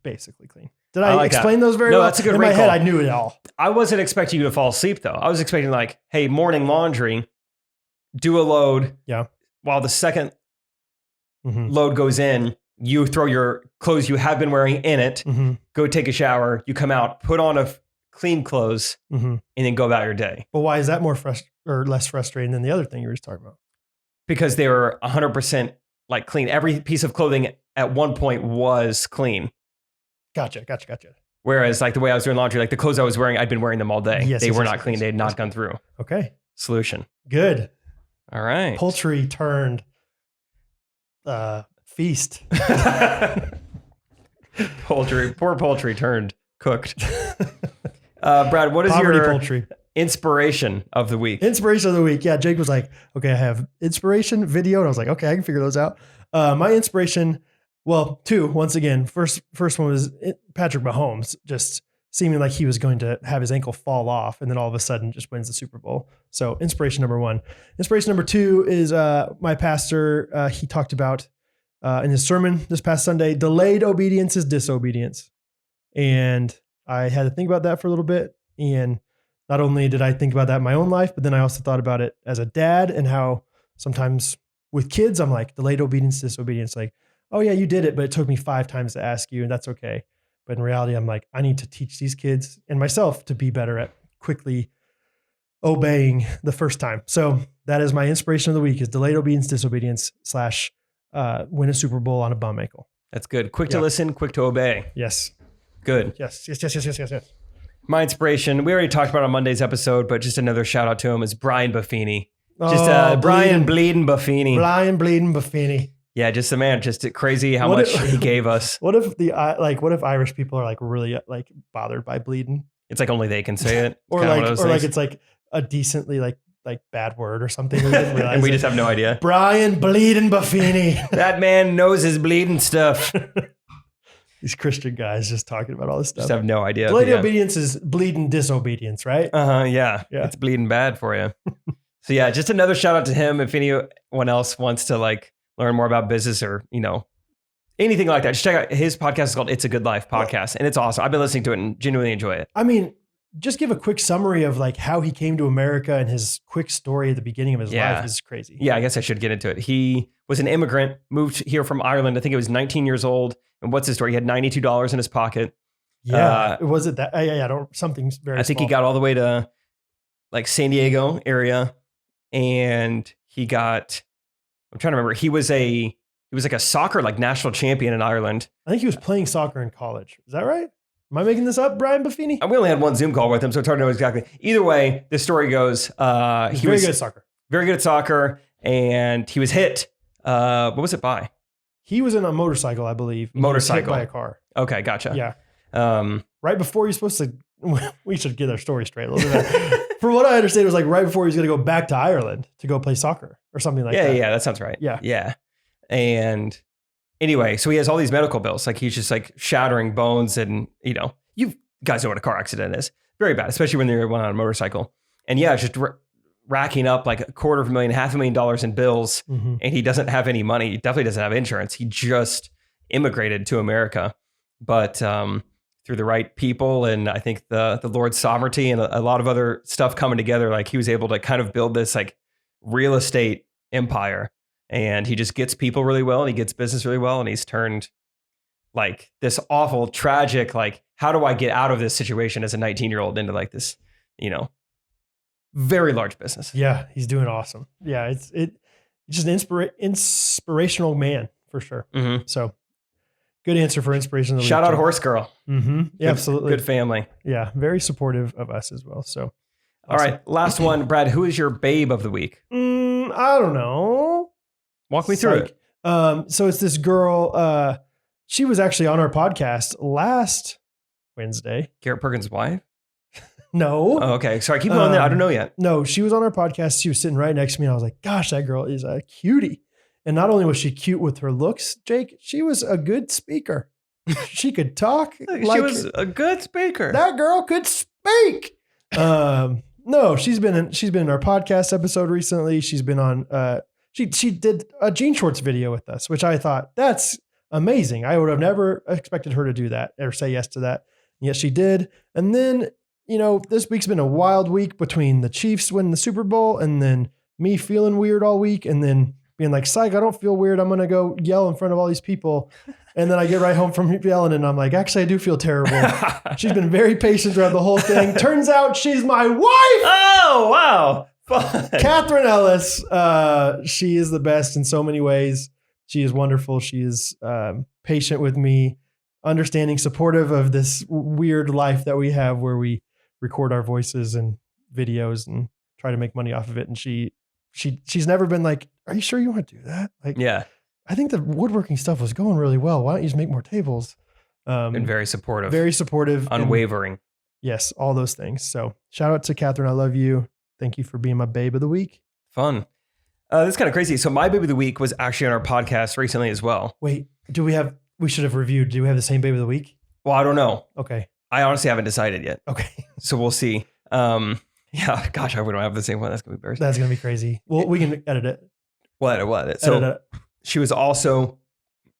basically clean. Did I like explain those very No, well? that's a good In my recall. head, I knew it all. I wasn't expecting you to fall asleep though. I was expecting like, hey, morning laundry, do a load. Yeah. While the second Mm-hmm. load goes in, you throw your clothes you have been wearing in it, Mm-hmm. go take a shower, you come out, put on clean clothes, Mm-hmm. and then go about your day. But why is that more or less frustrating than the other thing you were just talking about? Because they were 100% like clean. Every piece of clothing at one point was clean. Gotcha. Whereas like the way I was doing laundry, like the clothes I was wearing, I'd been wearing them all day. Yes, They yes, were yes, not yes, clean. yes, They had yes. not gone through. Okay. Solution. Good. All right. Poultry turned feast. Poor poultry turned cooked. Brad, what is Poverty your poultry. inspiration of the week? Inspiration of the week. Yeah, Jake was like, okay, I have inspiration, video. And I was like, okay, I can figure those out. My inspiration, well, two, once again. First one was Patrick Mahomes, just seeming like he was going to have his ankle fall off and then all of a sudden just wins the Super Bowl. So inspiration number one. Inspiration number two is my pastor. He talked about in his sermon this past Sunday, delayed obedience is disobedience. And I had to think about that for a little bit. And not only did I think about that in my own life, but then I also thought about it as a dad and how sometimes with kids, I'm like, delayed obedience, disobedience. Like, oh yeah, you did it, but it took me 5 times to ask you, and that's okay. But in reality, I'm like, I need to teach these kids and myself to be better at quickly obeying the first time. So that is my inspiration of the week: is delayed obedience, disobedience / win a Super Bowl on a bum ankle. That's good. Quick to Yeah. listen, quick to obey. Yes. Good. Yes. My inspiration, we already talked about on Monday's episode, but just another shout out to him, is Brian Buffini. Just Brian Bleeding Buffini. Brian Bleeding Buffini. Yeah, just the man. Just crazy how What much if- he gave us. What if Irish people are like really like bothered by bleeding? It's like only they can say it. Or Kinda one like of those things. it's like a decently like bad word or something. We didn't realize and we it. just have no idea. Brian Bleeding Buffini. That man knows his bleeding stuff. These Christian guys just talking about all this Just stuff. have no idea. Delayed Yeah. obedience is bleeding disobedience, right? Yeah. Yeah. It's bleeding bad for you. So yeah, just another shout out to him. If anyone else wants to like learn more about business or, anything like that, just check out his podcast. Is called It's a Good Life podcast. And it's awesome. I've been listening to it and genuinely enjoy it. I mean, just give a quick summary of like how he came to America and his quick story at the beginning of his Yeah. life is crazy. Yeah, I guess I should get into it. He was an immigrant, moved here from Ireland. I think he was 19 years old. And what's his story? He had $92 in his pocket. Yeah. Was it that? Yeah. I don't, something very I think he small. got all the way to like San Diego area. And he got, I'm trying to remember. He was like a soccer, like national champion in Ireland. I think he was playing soccer in college. Is that right? Am I making this up, Brian Buffini? And we only had one Zoom call with him, so it's hard to know exactly. Either way, the story goes, He's he very was good at soccer. very good at soccer, and he was hit. What was it by? He was in a motorcycle, I believe. He was Motorcycle. hit by a car. Okay, gotcha. Yeah. Right before you're supposed to, we should get our story straight a little bit better. From what I understand, it was like right before he was going to go back to Ireland to go play soccer or something like that. Yeah, that sounds right. Yeah. Yeah. And anyway, so he has all these medical bills. Like he's just like shattering bones and, you guys know what a car accident is. Very bad, especially when you're on a motorcycle. And yeah, just racking up like $250,000, $500,000 in bills. Mm-hmm. And he doesn't have any money. He definitely doesn't have insurance. He just immigrated to America. But through the right people and I think the Lord's sovereignty and a lot of other stuff coming together, like he was able to kind of build this like real estate empire. And he just gets people really well and he gets business really well. And he's turned like this awful, tragic, like, how do I get out of this situation as a 19-year-old into like this, very large business. Yeah, he's doing awesome. Yeah, it's just an inspirational man for sure. Mm-hmm. So good answer for inspiration. Of the Shout week, out too. Horse Girl. Mm-hmm. Yeah, absolutely. Good family. Yeah, very supportive of us as well. So All right, last one. Brad, who is your babe of the week? I don't know. Walk me through it. So it's this girl. She was actually on our podcast last Wednesday. Garrett Perkins' wife? No. Oh, okay. Sorry, keep going there. I don't know yet. No, she was on our podcast. She was sitting right next to me. And I was like, gosh, that girl is a cutie. And not only was she cute with her looks, Jake, she was a good speaker. She could talk. She was a good speaker. That girl could speak. No, she's been in our podcast episode recently. She's been on She did a jean shorts video with us, which I thought that's amazing. I would have never expected her to do that or say yes to that. And yet she did. And then, this week's been a wild week between the Chiefs winning the Super Bowl and then me feeling weird all week and then being like, psych, I don't feel weird. I'm going to go yell in front of all these people. And then I get right home from yelling and I'm like, actually, I do feel terrible. She's been very patient throughout the whole thing. Turns out she's my wife. Oh, wow. Fun. Catherine Ellis. She is the best in so many ways. She is wonderful. She is patient with me, understanding, supportive of this weird life that we have where we record our voices and videos and try to make money off of it. And she's never been like, are you sure you want to do that? Like, Yeah. I think the woodworking stuff was going really well. Why don't you just make more tables? And very supportive. Very supportive. Unwavering. Yes, all those things. So shout out to Catherine. I love you. Thank you for being my babe of the week. Fun. This is kind of crazy. So my babe of the week was actually on our podcast recently as well. Wait, we should have reviewed. Do we have the same babe of the week? Well, I don't know. Okay. I honestly haven't decided yet. Okay. So we'll see. Yeah, gosh, I wouldn't have the same one. That's going to be embarrassing. That's going to be crazy. Well, we can edit it. What? So she was also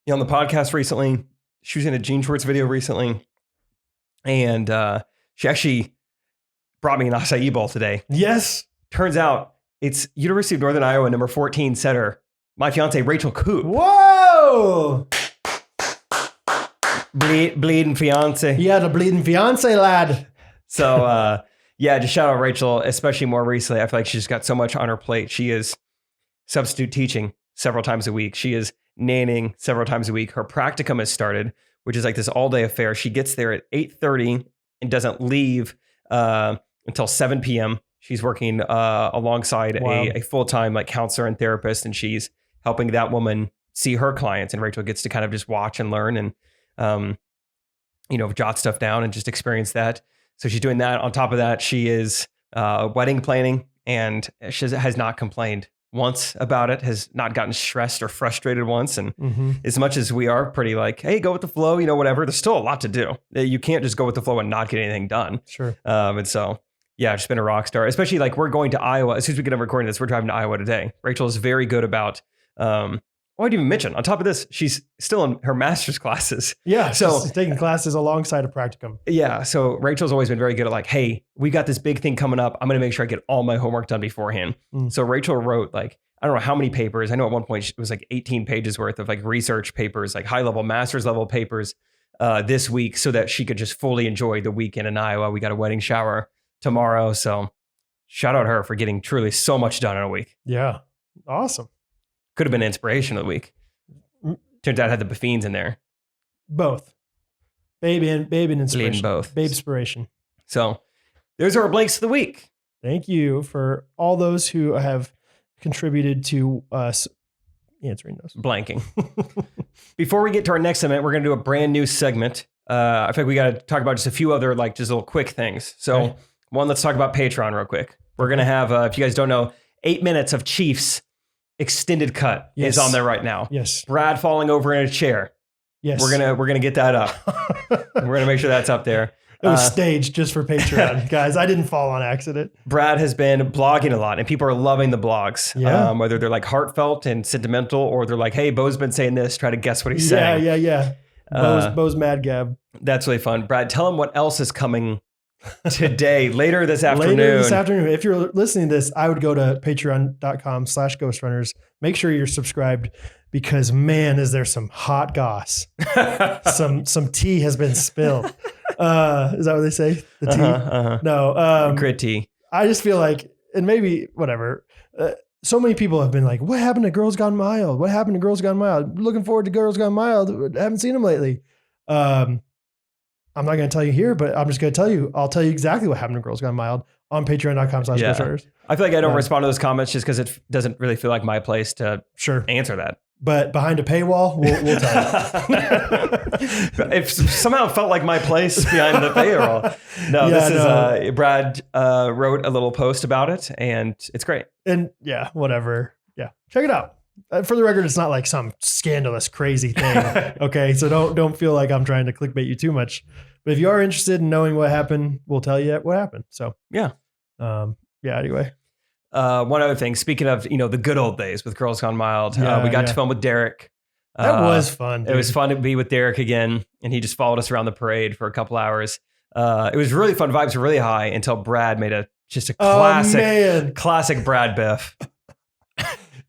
on the podcast recently. She was in a jean shorts video recently. And she actually brought me an acai bowl today. Yes. Turns out it's University of Northern Iowa, number 14 setter, my fiance, Rachel Coop. Whoa. Bleeding fiance. You had a bleeding fiance, lad. So, yeah, just shout out Rachel, especially more recently. I feel like she's got so much on her plate. She is substitute teaching several times a week. She is nannying several times a week. Her practicum has started, which is like this all-day affair. She gets there at 8:30 and doesn't leave until 7 p.m. She's working alongside a full-time like counselor and therapist, and she's helping that woman see her clients. And Rachel gets to kind of just watch and learn and jot stuff down and just experience that. So she's doing that. On top of that, she is wedding planning, and she has not complained once about it, has not gotten stressed or frustrated once. And as much as we are pretty like, hey, go with the flow, whatever, there's still a lot to do. You can't just go with the flow and not get anything done. Sure. And so, yeah, she's been a rock star, especially like we're going to Iowa. As soon as we get done recording this, we're driving to Iowa today. Rachel is very good about, I didn't even mention, on top of this, she's still in her master's classes. Yeah. So she's taking classes alongside a practicum. Yeah. So Rachel's always been very good at like, hey, we got this big thing coming up. I'm going to make sure I get all my homework done beforehand. So Rachel wrote like, I don't know how many papers. I know at one point it was like 18 pages worth of like research papers, like high level master's level papers this week so that she could just fully enjoy the weekend in Iowa. We got a wedding shower tomorrow. So shout out her for getting truly so much done in a week. Yeah. Awesome. Could have been inspiration of the week. Turns out it had the Buffines in there. Both. Babe and inspiration. Leading both. Babe inspiration. So those are our blanks of the week. Thank you for all those who have contributed to us answering those. Blanking. Before we get to our next segment, we're going to do a brand new segment. I think we got to talk about just a few other like just little quick things. So one, let's talk about Patreon real quick. We're going to have, if you guys don't know, 8 minutes of Chiefs extended cut is on there right now. Yes. Brad falling over in a chair. Yes. We're gonna get that up. We're gonna make sure that's up there. It was staged just for Patreon, guys. I didn't fall on accident. Brad has been blogging a lot, and people are loving the blogs. Yeah. Whether they're like heartfelt and sentimental, or they're like, "Hey, Bo's been saying this." Try to guess what he's saying. Yeah. Bo's mad gab. That's really fun. Brad, tell him what else is coming today, later this afternoon. Later this afternoon. If you're listening to this, I would go to patreon.com/Ghostrunners. Make sure you're subscribed because man, is there some hot goss. some tea has been spilled. Is that what they say? The tea? No. Grit tea. I just feel like, and maybe whatever. So many people have been like, what happened to Girls Gone Mild? What happened to Girls Gone Mild? Looking forward to Girls Gone Mild. I haven't seen them lately. I'm not going to tell you here, but I'm just going to tell you. I'll tell you exactly what happened to Girls Gone Mild on patreon.com/Ghostrunners. I feel like I don't respond to those comments just because it doesn't really feel like my place to answer that. But behind a paywall, we'll tell you. If somehow it felt like my place behind the paywall. No, this is Brad wrote a little post about it, and it's great. And yeah, whatever. Yeah, check it out. For the record, it's not like some scandalous, crazy thing. Okay, so don't feel like I'm trying to clickbait you too much. But if you are interested in knowing what happened, we'll tell you what happened. So yeah. Anyway. One other thing, speaking of, the good old days with Girls Gone Wild, Yeah, we got yeah. to film with Derek. That was fun, dude. It was fun to be with Derek again, and he just followed us around the parade for a couple hours. It was really fun. Vibes were really high until Brad made just a classic Brad Biff.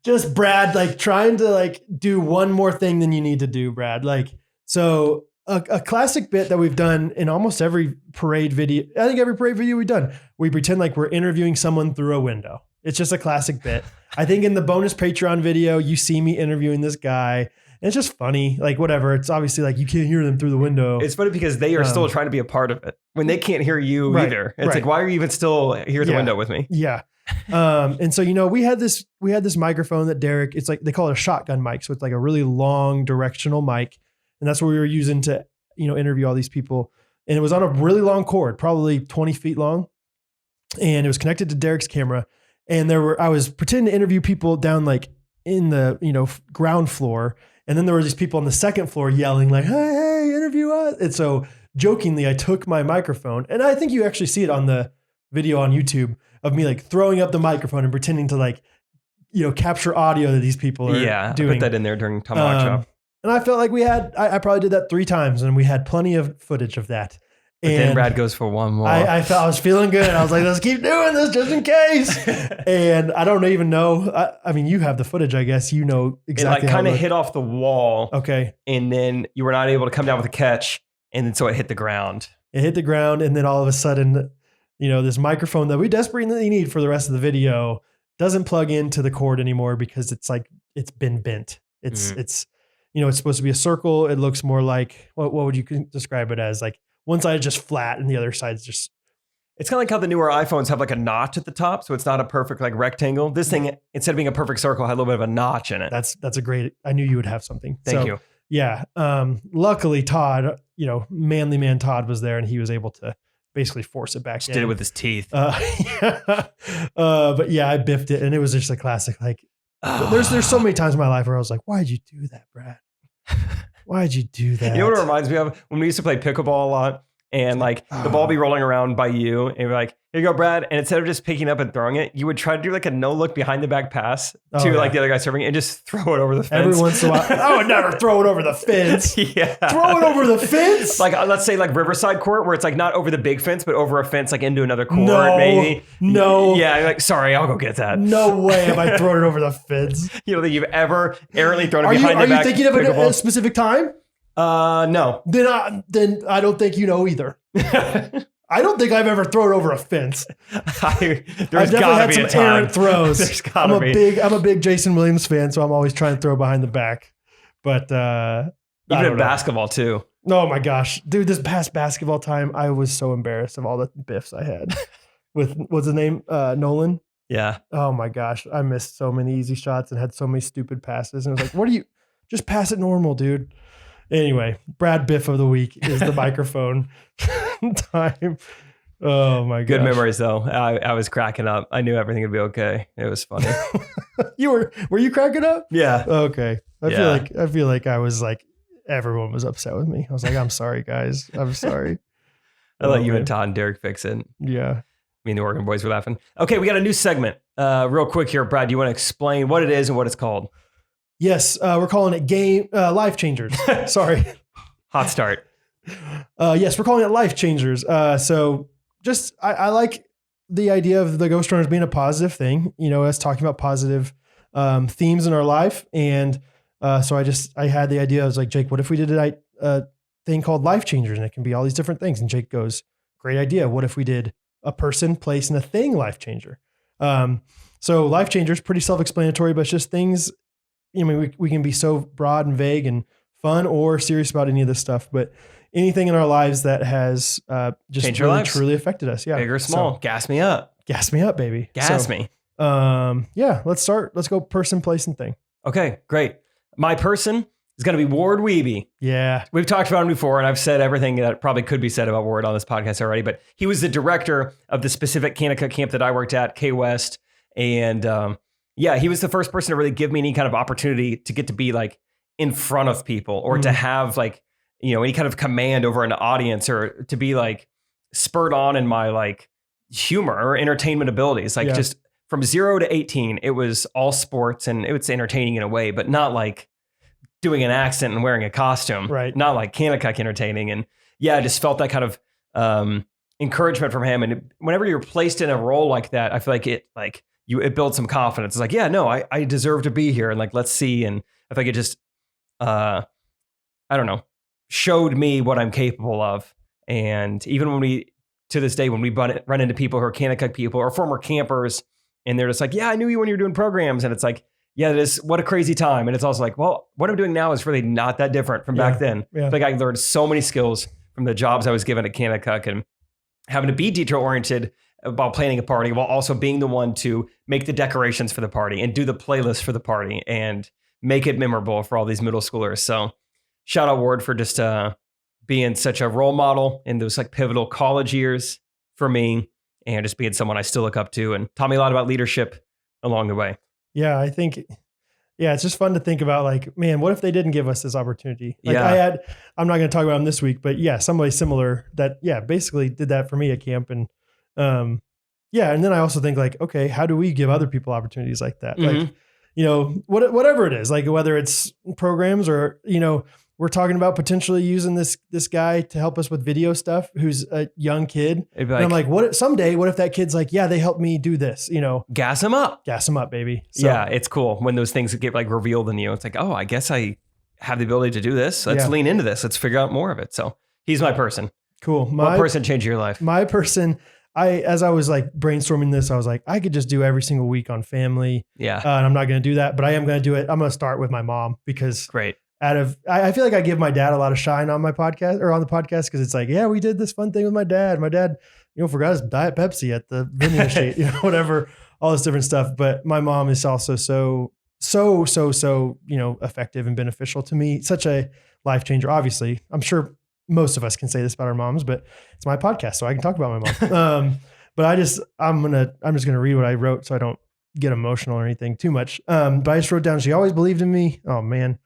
Just Brad, like trying to like do one more thing than you need to do, Brad. Like, so a classic bit that we've done in almost every parade video. I think every parade video we've done, we pretend like we're interviewing someone through a window. It's just a classic bit. I think in the bonus Patreon video, you see me interviewing this guy. And it's just funny, like whatever. It's obviously like you can't hear them through the window. It's funny because they are still trying to be a part of it when they can't hear you either. It's like, why are you even still here at the window with me? Yeah. And so, we had this microphone that Derek, it's like, they call it a shotgun mic. So it's like a really long directional mic. And that's what we were using to, interview all these people. And it was on a really long cord, probably 20 feet long. And it was connected to Derek's camera. And I was pretending to interview people down like in the, ground floor. And then there were these people on the second floor yelling like, hey, interview us. And so jokingly, I took my microphone, and I think you actually see it on the video on YouTube of me like throwing up the microphone and pretending to like, capture audio that these people are doing. I put that in there during Tomahawk Chop. And I felt like I probably did that 3 times, and we had plenty of footage of that. But then Brad goes for one more. I was feeling good. I was like, let's keep doing this just in case. And I don't even know. I mean, you have the footage, I guess. You know exactly. It like kind of hit off the wall. Okay. And then you were not able to come down with a catch. And then so it hit the ground. It hit the ground. And then all of a sudden, this microphone that we desperately need for the rest of the video doesn't plug into the cord anymore because it's like, it's been bent. It's supposed to be a circle. It looks more like, what would you describe it as? Like, one side is just flat and the other side's just. It's kind of like how the newer iPhones have like a notch at the top. So it's not a perfect like rectangle. This thing, instead of being a perfect circle, had a little bit of a notch in it. That's a great, I knew you would have something. Thank you. Yeah. Luckily Todd, manly man Todd was there and he was able to basically force it back in. Did it with his teeth. But yeah, I biffed it and it was just a classic. Like there's so many times in my life where I was like, why'd you do that, Brad? Why'd you do that? You know what it reminds me of? When we used to play pickleball a lot and like the ball be rolling around by you and you're like, here you go, Brad. And instead of just picking up and throwing it, you would try to do like a no look behind the back pass to like the other guy serving and just throw it over the fence. Every once in a while. I would never throw it over the fence. Yeah. Throw it over the fence? Like, let's say like Riverside Court where it's like not over the big fence, but over a fence, like into another court maybe. No. Yeah. Like, sorry, I'll go get that. No way have I thrown it over the fence. You don't think you've ever errantly thrown it behind the back? Are you thinking of a specific time? No. Then I don't think you know either. I don't think I've ever thrown over a fence. There's gotta be a time. Errant throws. There's gotta be. I'm a big Jason Williams fan, so I'm always trying to throw behind the back. But even in basketball too. Oh my gosh, dude! This past basketball time, I was so embarrassed of all the biffs I had with what's his name, Nolan. Yeah. Oh my gosh, I missed so many easy shots and had so many stupid passes, and I was like, "What are you? Just pass it normal, dude." Anyway, Brad Biff of the week is the microphone time. Oh my god! Good memories though. I was cracking up. I knew everything would be okay. It was funny. Were you cracking up? Yeah. Okay. I feel like I was like everyone was upset with me. I was like, I'm sorry, guys. I'm sorry. I let you and Todd and Derek fix it. Yeah. Me and the Oregon boys were laughing. Okay, we got a new segment. Real quick here, Brad. Do you want to explain what it is and what it's called? Yes, we're calling it Life Changers. Sorry. Hot start. Yes, we're calling it Life Changers. So just, I like the idea of the Ghostrunners being a positive thing, us talking about positive themes in our life. And so I had the idea, I was like, Jake, what if we did a thing called Life Changers? And it can be all these different things. And Jake goes, great idea. What if we did a person, place, and a thing life changer? So Life Changers, pretty self-explanatory, but it's just things. We can be so broad and vague and fun or serious about any of this stuff, but anything in our lives that has just really truly affected us. Yeah. Big or small. So, gas me up. Gas me up, baby. Gas me. Yeah, let's start. Let's go person, place, and thing. Okay, great. My person is going to be Ward Wiebe. Yeah. We've talked about him before, and I've said everything that probably could be said about Ward on this podcast already, but he was the director of the specific Kanaka camp that I worked at, K West. And yeah, he was the first person to really give me any kind of opportunity to get to be like in front of people or to have like, any kind of command over an audience or to be like spurred on in my like humor or entertainment abilities. Like just from 0 to 18, it was all sports and it was entertaining in a way, but not like doing an accent and wearing a costume. Right. Not like Kanakuk entertaining. And yeah, I just felt that kind of encouragement from him. And whenever you're placed in a role like that, I feel like it builds some confidence. It's like, yeah, no, I deserve to be here. And like, let's see. And I feel like it just, I don't know, showed me what I'm capable of. And even to this day, when we run into people who are Kanakuk people or former campers, and they're just like, yeah, I knew you when you were doing programs. And it's like, yeah, what a crazy time. And it's also like, well, what I'm doing now is really not that different from back then. Yeah. Like I learned so many skills from the jobs I was given at Kanakuk and having to be detail oriented while planning a party, while also being the one to make the decorations for the party and do the playlist for the party and make it memorable for all these middle schoolers. So shout out Ward for just being such a role model in those like pivotal college years for me, and just being someone I still look up to and taught me a lot about leadership along the way. Yeah, I think, it's just fun to think about like, man, what if they didn't give us this opportunity? Like Yeah. I'm not going to talk about them this week, but yeah, somebody similar that, basically did that for me at camp. And, and then I also think like, okay, how do we give other people opportunities like that? Mhm. Like, whatever it is, like whether it's programs or, we're talking about potentially using this guy to help us with video stuff who's a young kid. It'd be And I'm like, like, what if that kid's like, yeah, they helped me do this, gas him up. gas him up, baby. So, Yeah, it's cool when those things get like revealed in you. It's like, oh, I guess I have the ability to do this. Let's lean into this. Let's figure out more of it. So he's my person. cool. What person changed your life? My person, as I was like brainstorming this, I was like, I could just do every single week on family. Yeah. And I'm not going to do that, but I am going to do it. I'm going to start with my mom because Great. I feel like I give my dad a lot of shine on my podcast or on the podcast because it's like, yeah, we did this fun thing with my dad. My dad, forgot his Diet Pepsi at the vending machine, whatever, all this different stuff. But my mom is also so effective and beneficial to me. Such a life changer. Obviously, I'm sure most of us can say this about our moms, but it's my podcast, so I can talk about my mom. But I'm just gonna read what I wrote so I don't get emotional or anything too much. But I just wrote down, she always believed in me. Oh man.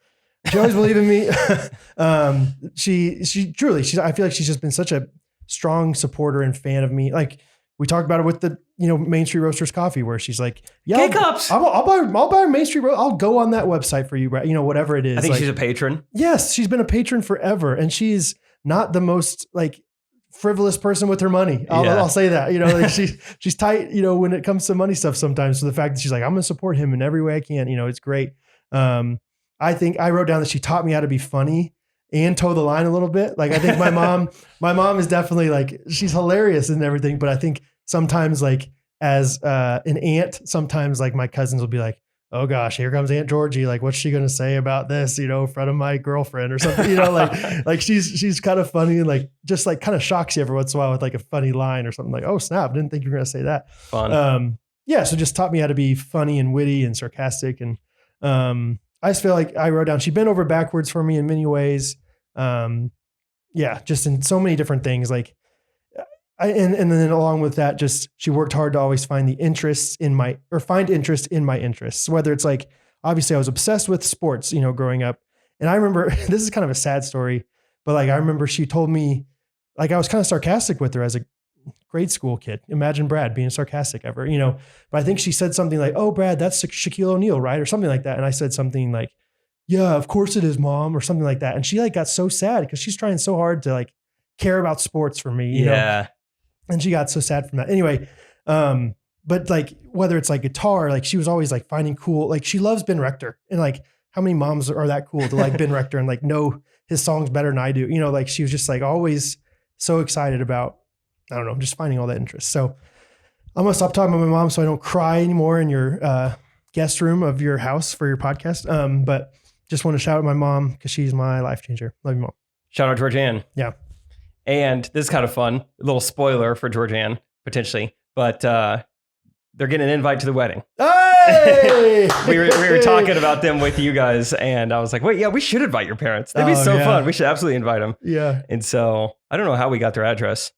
She always believed in me. She truly, I feel like she's just been such a strong supporter and fan of me. Like we talked about it with the, Main Street Roasters coffee, where she's like, yeah, K-Cups. I'll buy a Main Street Roast. I'll go on that website for you, right? Whatever it is. I think like, she's a patron. yes, she's been a patron forever. And she's not the most like frivolous person with her money. I'll say that, like she's tight, when it comes to money stuff sometimes. So the fact that she's like, I'm going to support him in every way I can, it's great. I think I wrote down that she taught me how to be funny and toe the line a little bit. Like I think my mom is definitely like, she's hilarious and everything. But I think sometimes like as an aunt, sometimes like my cousins will be like, oh gosh, here comes Aunt Georgie. Like, what's she going to say about this, in front of my girlfriend or something, like she's kind of funny and like, just like kind of shocks you every once in a while with like a funny line or something like, oh snap, didn't think you were going to say that. Fun. So just taught me how to be funny and witty and sarcastic. And I just feel like I wrote down, she bent over backwards for me in many ways. Just in so many different things. Like, and then along with that, just, she worked hard to always find interest in my interests, whether it's like, obviously I was obsessed with sports, growing up. And I remember, this is kind of a sad story, but like, I remember she told me, like, I was kind of sarcastic with her as a grade school kid. Imagine Brad being sarcastic ever, but I think she said something like, oh, Brad, that's Shaquille O'Neal, right? Or something like that. And I said something like, yeah, of course it is, Mom, or something like that. And she like got so sad because she's trying so hard to like care about sports for me, you know? And she got so sad from that. Anyway, but like, whether it's like guitar, like she was always like finding cool, like she loves Ben Rector. And like, how many moms are that cool to like Ben Rector and like know his songs better than I do? Like she was just like always so excited about, I don't know, just finding all that interest. So I'm gonna stop talking about my mom so I don't cry anymore in your guest room of your house for your podcast. But just want to shout out my mom because she's my life changer. Love you, Mom. Shout out Georgianne. Yeah. And this is kind of fun. A little spoiler for Georgianne, potentially. But they're getting an invite to the wedding. Hey! we were talking about them with you guys. And I was like, wait, yeah, we should invite your parents. That'd be so fun. We should absolutely invite them. Yeah. And so I don't know how we got their address.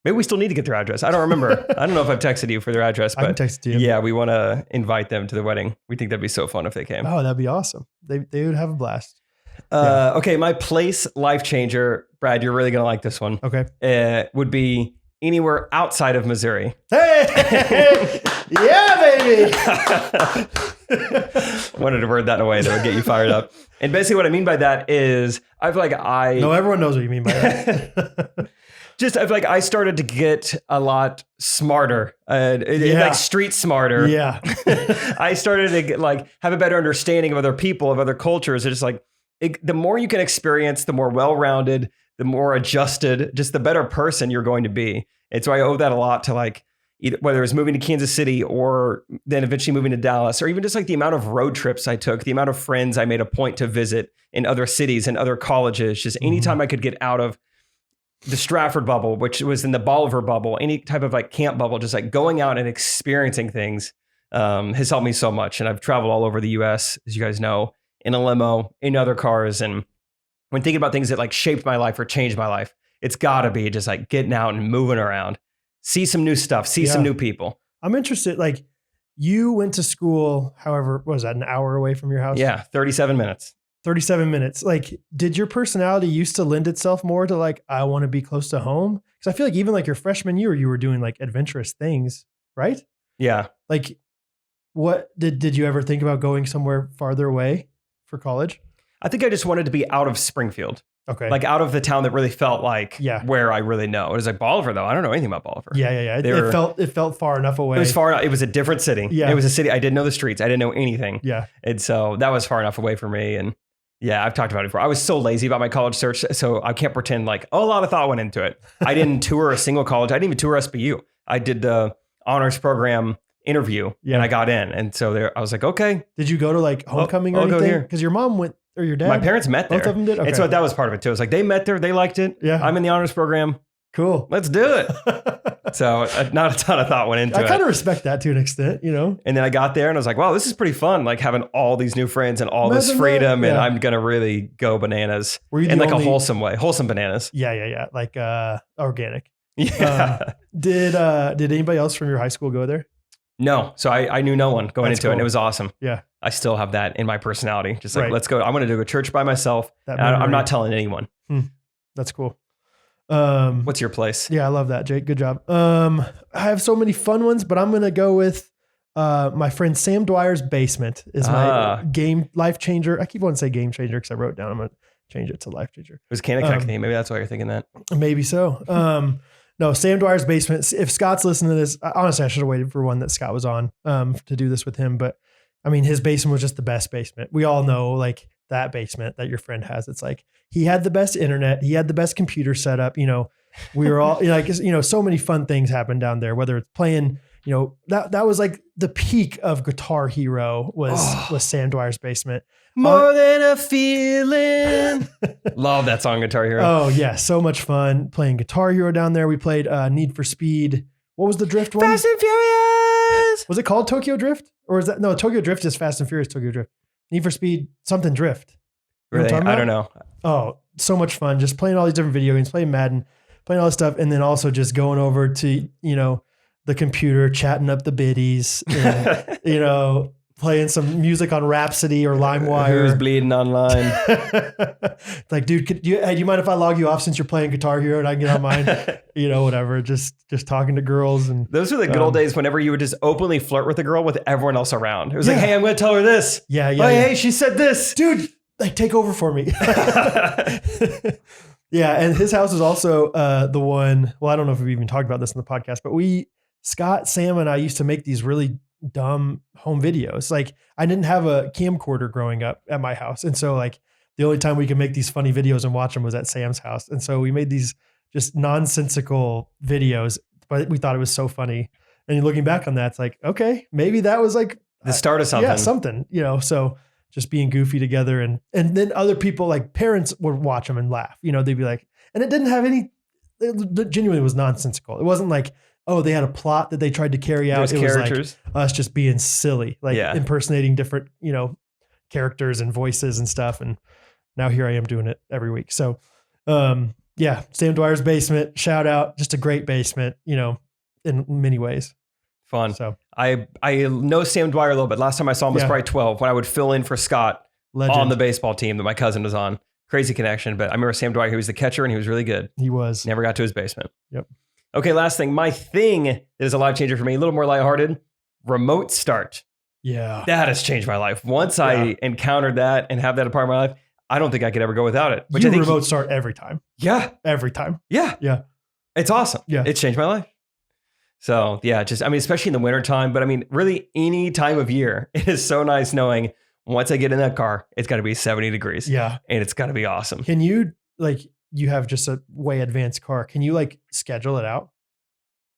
Maybe we still need to get their address. I don't remember. I don't know if I've texted you for their address, but I can text you. Yeah, we want to invite them to the wedding. We think that'd be so fun if they came. Oh, that'd be awesome. They would have a blast. Okay, my place life changer, Brad, you're really going to like this one. Okay. Would be anywhere outside of Missouri. Hey! Yeah, baby. Wanted to word that in a way that would get you fired up. And basically what I mean by that is I feel like No, everyone knows what you mean by that. I feel like I started to get a lot smarter, like street smarter. Yeah. I started to get, like, have a better understanding of other people, of other cultures. It's just like the more you can experience, the more well-rounded, the more adjusted, just the better person you're going to be. And so I owe that a lot to, like, whether it was moving to Kansas City or then eventually moving to Dallas, or even just like the amount of road trips I took, the amount of friends I made a point to visit in other cities and other colleges, just anytime I could get out of the Stratford bubble, which was in the Bolivar bubble, any type of like camp bubble, just like going out and experiencing things has helped me so much. And I've traveled all over the US, as you guys know, in a limo, in other cars. And when thinking about things that like shaped my life or changed my life, it's gotta be just like getting out and moving around. See some new stuff, see some new people. I'm interested, like, you went to school, however, what was that, an hour away from your house? Yeah, 37 minutes. 37 minutes. Like, did your personality used to lend itself more to like, I want to be close to home? Because I feel like even like your freshman year, you were doing like adventurous things, right? Yeah. Like, what did you ever think about going somewhere farther away for college? I think I just wanted to be out of Springfield. Okay. Like out of the town that really felt like where I really know. It was like Bolivar, though. I don't know anything about Bolivar. Yeah. It felt far enough away. It was far enough. It was a different city. Yeah. It was a city. I didn't know the streets. I didn't know anything. Yeah. And so that was far enough away for me. And yeah, I've talked about it before. I was so lazy about my college search. So I can't pretend like, a lot of thought went into it. I didn't tour a single college. I didn't even tour SBU. I did the honors program interview and I got in. And so there, I was like, okay. Did you go to like homecoming or anything? Go here. Because your mom went, or your dad? My parents met there. Both of them did? Okay. And so that was part of it too. It was like, they met there. They liked it. Yeah. I'm in the honors program. Cool. Let's do it. So not a ton of thought went into it. I kind of respect that to an extent, you know? And then I got there and I was like, wow, this is pretty fun. Like having all these new friends and all this freedom. And I'm going to really go bananas in like a wholesome way, wholesome bananas. Yeah. Like organic. Yeah. Did anybody else from your high school go there? No. So I knew no one going into it and it was awesome. Yeah. I still have that in my personality. Just like, let's go. I'm going to do a church by myself. I'm not telling anyone. That's cool. What's your place? Yeah, I love that, Jake. Good job. I have so many fun ones, but I'm going to go with my friend Sam Dwyer's basement is my life changer. I keep wanting to say game changer because I wrote down, I'm going to change it to life changer. It was Kanakuk name. Maybe that's why you're thinking that. Maybe so. No, Sam Dwyer's basement. If Scott's listening to this, honestly, I should have waited for one that Scott was on to do this with him. But I mean, his basement was just the best basement. We all know like that basement that your friend has. It's like he had the best internet. He had the best computer setup. You know, we were all so many fun things happened down there, whether it's playing, that was like the peak of Guitar Hero was Sam Dwyer's basement. More than a feeling. Love that song, Guitar Hero. Oh yeah. So much fun playing Guitar Hero down there. We played Need for Speed. What was the Drift one? Fast and Furious. Was it called Tokyo Drift? Or is that, no, Tokyo Drift is Fast and Furious Tokyo Drift. Need for Speed, something Drift. Really? I don't know. Oh, so much fun. Just playing all these different video games, playing Madden, playing all this stuff. And then also just going over to, the computer, chatting up the biddies, and, playing some music on Rhapsody or LimeWire. Who's bleeding online? Like, dude, do you mind if I log you off since you're playing Guitar Hero and I can get on mine? Whatever. Just talking to girls. And those were the good old days whenever you would just openly flirt with a girl with everyone else around. It was like, hey, I'm going to tell her this. Yeah. Hey, she said this. Dude, like, take over for me. Yeah. And his house is also the one, well, I don't know if we've even talked about this in the podcast, but Scott, Sam, and I used to make these really dumb home videos. Like, I didn't have a camcorder growing up at my house. And so like the only time we could make these funny videos and watch them was at Sam's house. And so we made these just nonsensical videos, but we thought it was so funny. And looking back on that, it's like, okay, maybe that was like the start of something. Yeah, something, so just being goofy together. And then other people, like parents, would watch them and laugh, they'd be like, and it didn't have it genuinely was nonsensical. It wasn't like, oh, they had a plot that they tried to carry out. It characters. Was like us just being silly, like impersonating different, characters and voices and stuff. And now here I am doing it every week. So, Sam Dwyer's basement, shout out, just a great basement, in many ways. Fun. So I know Sam Dwyer a little bit. Last time I saw him was probably 12 when I would fill in for Scott on the baseball team that my cousin was on. Crazy connection. But I remember Sam Dwyer, he was the catcher and he was really good. He was. Never got to his basement. Yep. Okay, last thing. My thing that is a life changer for me, a little more lighthearted. remote start. Yeah. That has changed my life. Once I encountered that and have that a part of my life, I don't think I could ever go without it. Which You I think remote start every time. Yeah. Every time. Yeah. Yeah. It's awesome. Yeah. It's changed my life. So yeah, especially in the wintertime, but really any time of year, it is so nice knowing once I get in that car, it's got to be 70 degrees. Yeah. And it's got to be awesome. Can you, you have just a way advanced car. Can you schedule it out?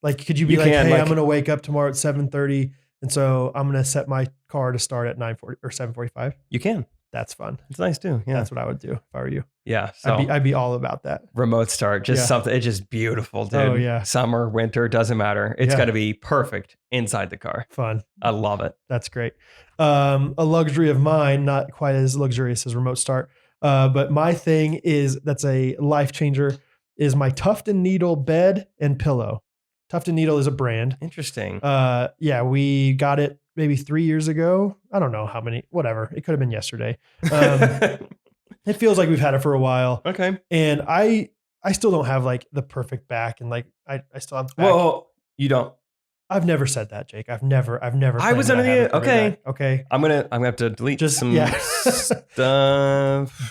Could you be hey, I'm going to wake up tomorrow at 7:30. And so I'm going to set my car to start at 9:40 or 7:45. You can. That's fun. It's nice too. Yeah. That's what I would do if I were you. Yeah. So I'd be all about that. Remote start, something. It's just beautiful, dude. Oh yeah. Summer, winter, doesn't matter. It's got to be perfect inside the car. Fun. I love it. That's great. A luxury of mine, not quite as luxurious as remote start. But my thing that's a life changer is my Tuft and Needle bed and pillow. Tuft and Needle is a brand. Interesting. Yeah, we got it maybe 3 years ago. I don't know how many, whatever. It could have been yesterday. It feels like we've had it for a while. Okay. And I still don't have the perfect back, and I still have back. Well, you don't. I've never said that, Jake. I've never. I was under the okay. Back. Okay. I'm gonna have to delete some stuff.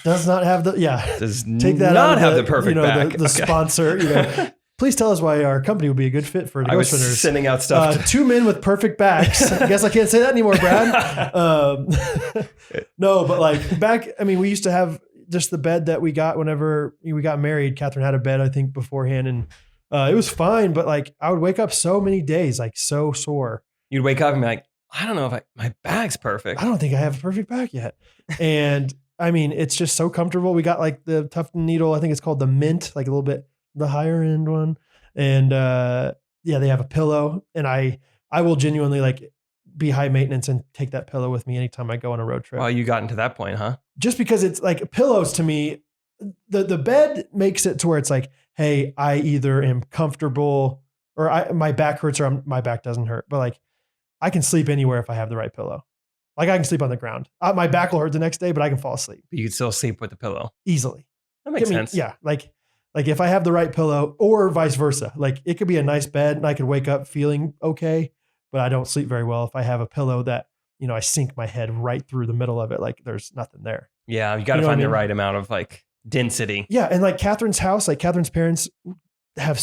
Does not have the Does take that not out have the perfect back. The sponsor. Please tell us why our company would be a good fit for the Ghostrunners. Sending out stuff. 2 men with perfect backs. I guess I can't say that anymore, Brad. No, but back, we used to have just the bed that we got whenever we got married. Catherine had a bed, I think, beforehand, and it was fine. But I would wake up so many days, so sore. You'd wake up and be like, I don't know if my back's perfect. I don't think I have a perfect back yet. And it's just so comfortable. We got the Tuft and Needle. I think it's called the Mint, a little bit the higher end one. And they have a pillow, and I will genuinely be high maintenance and take that pillow with me anytime I go on a road trip. Well, you gotten to that point, huh? Just because it's pillows to me, the bed makes it to where it's hey, I either am comfortable or my back hurts or my back doesn't hurt, but I can sleep anywhere if I have the right pillow. I can sleep on the ground. My back will hurt the next day, but I can fall asleep. You can still sleep with the pillow easily. That makes sense. Yeah, if I have the right pillow, or vice versa. It could be a nice bed and I could wake up feeling okay, but I don't sleep very well if I have a pillow that I sink my head right through the middle of it. There's nothing there. Yeah, you got to find the right amount of density. Yeah, and Catherine's house, Catherine's parents have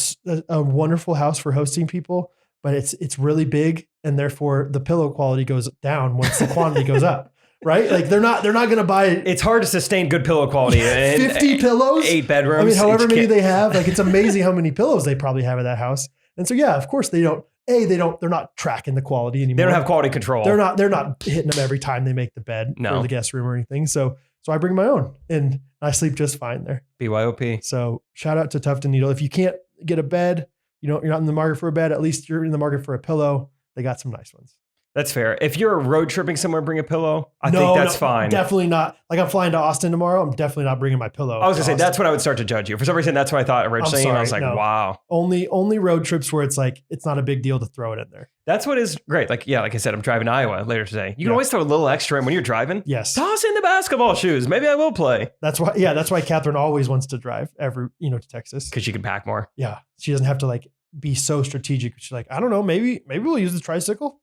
a wonderful house for hosting people, but it's really big, and therefore the pillow quality goes down once the quantity goes up. Right? They're not going to buy. It's hard to sustain good pillow quality. 50 pillows, 8 bedrooms. However many they have, it's amazing how many pillows they probably have at that house. And so, yeah, of course they're not tracking the quality anymore. They don't have quality control. They're not hitting them every time they make the bed for the guest room or anything. So I bring my own, and I sleep just fine there. BYOP. So shout out to Tuft and Needle. If you can't get a bed, you're not in the market for a bed, at least you're in the market for a pillow. They got some nice ones. That's fair. If you're road tripping somewhere, bring a pillow. I think that's fine. Definitely not. I'm flying to Austin tomorrow. I'm definitely not bringing my pillow. I was gonna say that's when I would start to judge you. For some reason, that's what I thought originally. And I was like, wow. Only road trips where it's it's not a big deal to throw it in there. That's what is great. Like I said, I'm driving to Iowa later today. You can always throw a little extra in when you're driving. Yes. Toss in the basketball shoes. Maybe I will play. That's why Catherine always wants to drive to Texas. Because she can pack more. Yeah. She doesn't have to be so strategic. She's I don't know, maybe we'll use the tricycle.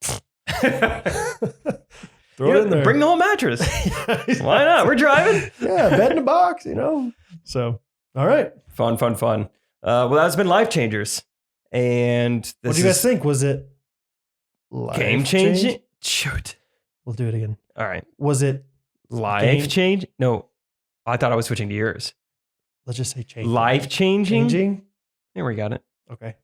Throw it in there. Bring the whole mattress. Why not? We're driving. Yeah, bed in a box, So, all right. Fun. Well, that's been Life Changers. And what do you guys think? Was it game changing? Shoot. We'll do it again. All right. Was it life change? No, I thought I was switching to yours. Let's just say changing. Life changing? Changing? There we got it. Okay.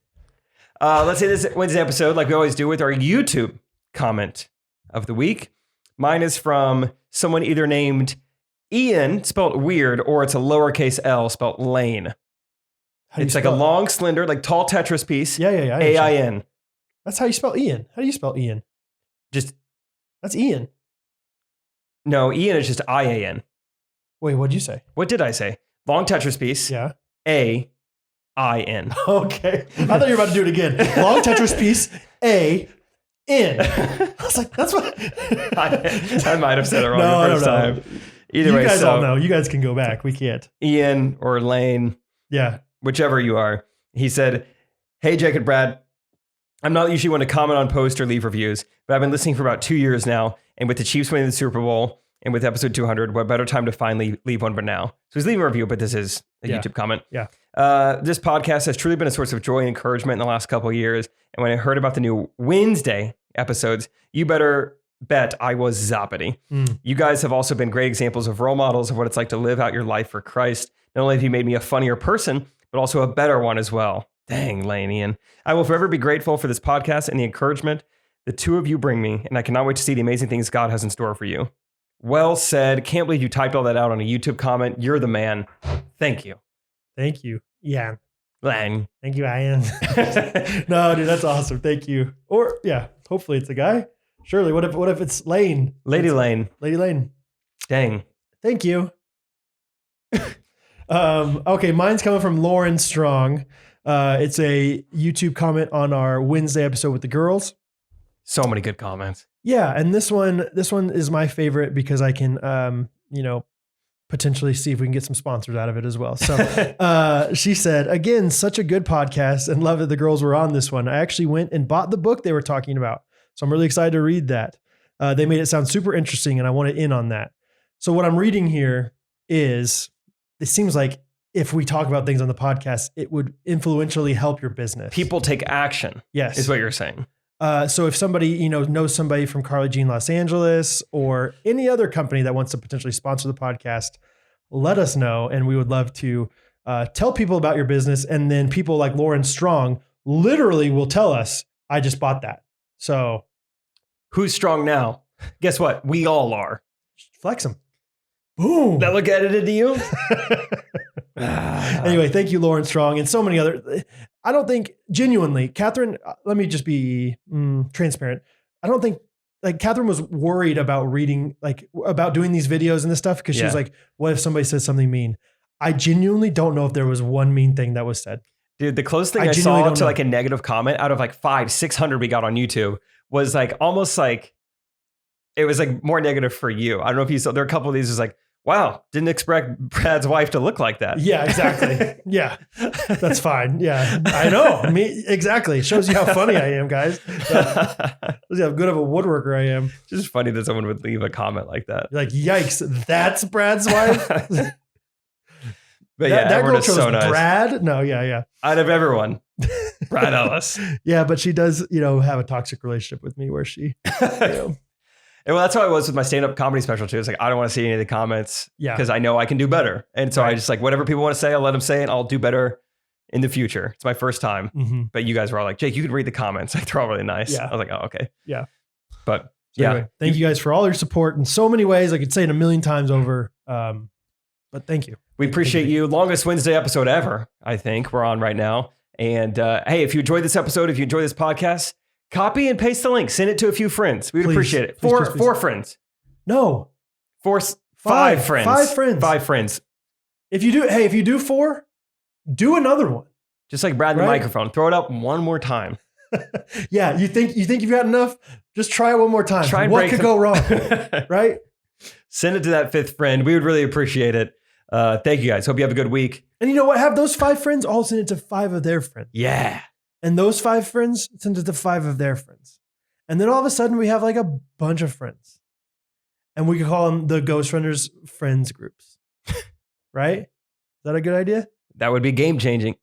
Let's say this Wednesday episode, like we always do with our YouTube comment of the week. Mine is from someone either named Ian, spelled weird, or it's a lowercase L, spelled Lane. It's a long, slender, tall Tetris piece. Yeah. A-I-N. That's how you spell Ian. How do you spell Ian? That's Ian. No, Ian is just I-A-N. Wait, what'd you say? What did I say? Long Tetris piece. Yeah. A-I-N. Okay. I thought you were about to do it again. Long Tetris piece, A-N. I was like, that's what. I might have said it wrong the first time. Either way, you guys all know. You guys can go back. We can't. Ian or Lane. Yeah. Whichever you are. He said, hey, Jake and Brad. I'm not usually one to comment on posts or leave reviews, but I've been listening for about 2 years now. And with the Chiefs winning the Super Bowl and with episode 200, what better time to finally leave one but now? So he's leaving a review, but this is a YouTube comment. Yeah. This podcast has truly been a source of joy and encouragement in the last couple of years. And when I heard about the new Wednesday episodes, you better bet I was zappity. You guys have also been great examples of role models of what it's like to live out your life for Christ. Not only have you made me a funnier person, but also a better one as well. Dang, Lane Ian. I will forever be grateful for this podcast and the encouragement the two of you bring me, and I cannot wait to see the amazing things God has in store for you. Well said. Can't believe you typed all that out on a YouTube comment. You're the man. Thank you. Thank you, Ian. Lane. Thank you, Ian. No, dude, that's awesome. Thank you. Or yeah, hopefully it's a guy. Surely. What if it's Lane? Lady Lane. Lady Lane. Dang. Thank you. Okay, mine's coming from Lauren Strong. It's a YouTube comment on our Wednesday episode with the girls. So many good comments. Yeah, and this one is my favorite because I can potentially see if we can get some sponsors out of it as well. So she said, again, such a good podcast and love that the girls were on this one. I actually went and bought the book they were talking about. So I'm really excited to read that. They made it sound super interesting and I want to in on that. So what I'm reading here is, it seems like if we talk about things on the podcast, it would influentially help your business. People take action. Yes. Is what you're saying. So if somebody, knows somebody from Carly Jean Los Angeles or any other company that wants to potentially sponsor the podcast, let us know. And we would love to tell people about your business. And then people like Lauren Strong literally will tell us, I just bought that. So who's strong now? Guess what? We all are. Flex them. Boom. That look edited to you? Anyway, thank you, Lauren Strong, and so many other. I don't think genuinely, Catherine. Let me just be transparent. I don't think Catherine was worried about reading, about doing these videos and this stuff because she was like, "What if somebody says something mean?" I genuinely don't know if there was one mean thing that was said. Dude, the closest thing I saw to a negative comment out of 500-600 we got on YouTube was almost it was more negative for you. I don't know if you saw. There are a couple of these. Is wow, didn't expect Brad's wife to look like that. Yeah, exactly. Yeah, that's fine. Yeah, I know. Exactly. Shows you how funny I am, guys. Shows you how good of a woodworker I am. It's just funny that someone would leave a comment like that. Yikes, that's Brad's wife? But that girl chose so nice. Brad? No, yeah. Out of everyone, Brad Ellis. Yeah, but she does, have a toxic relationship with me where she, Well, that's how I was with my stand-up comedy special too. It's I don't want to see any of the comments because I know I can do better. And so I just whatever people want to say, I'll let them say it. I'll do better in the future. It's my first time. Mm-hmm. But you guys were all like, Jake, you can read the comments. They're all really nice. Yeah. I was like, oh, okay. Yeah. But so anyway, thank you guys for all your support in so many ways. I could say it a million times over. But thank you. We appreciate you. Longest Wednesday episode ever, I think we're on right now. And hey, if you enjoyed this episode, if you enjoy this podcast, copy and paste the link. Send it to a few friends. We would appreciate it. Four friends. No. Five friends. 5 friends. 5 friends. If you do 4, do another one. Just like Brad the microphone. Throw it up one more time. Yeah. You think you've got enough? Just try it one more time. Try and what could go wrong? Right? Send it to that 5th friend. We would really appreciate it. Thank you guys. Hope you have a good week. And you know what? Have those 5 friends all send it to 5 of their friends. Yeah. And those 5 friends send it to 5 of their friends. And then all of a sudden we have a bunch of friends. And we can call them the Ghostrunners friends groups. Right? Is that a good idea? That would be game changing.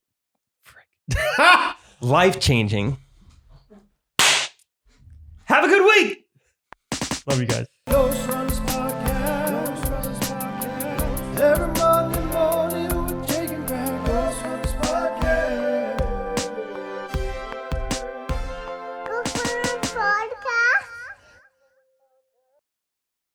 Life changing. Have a good week. Love you guys.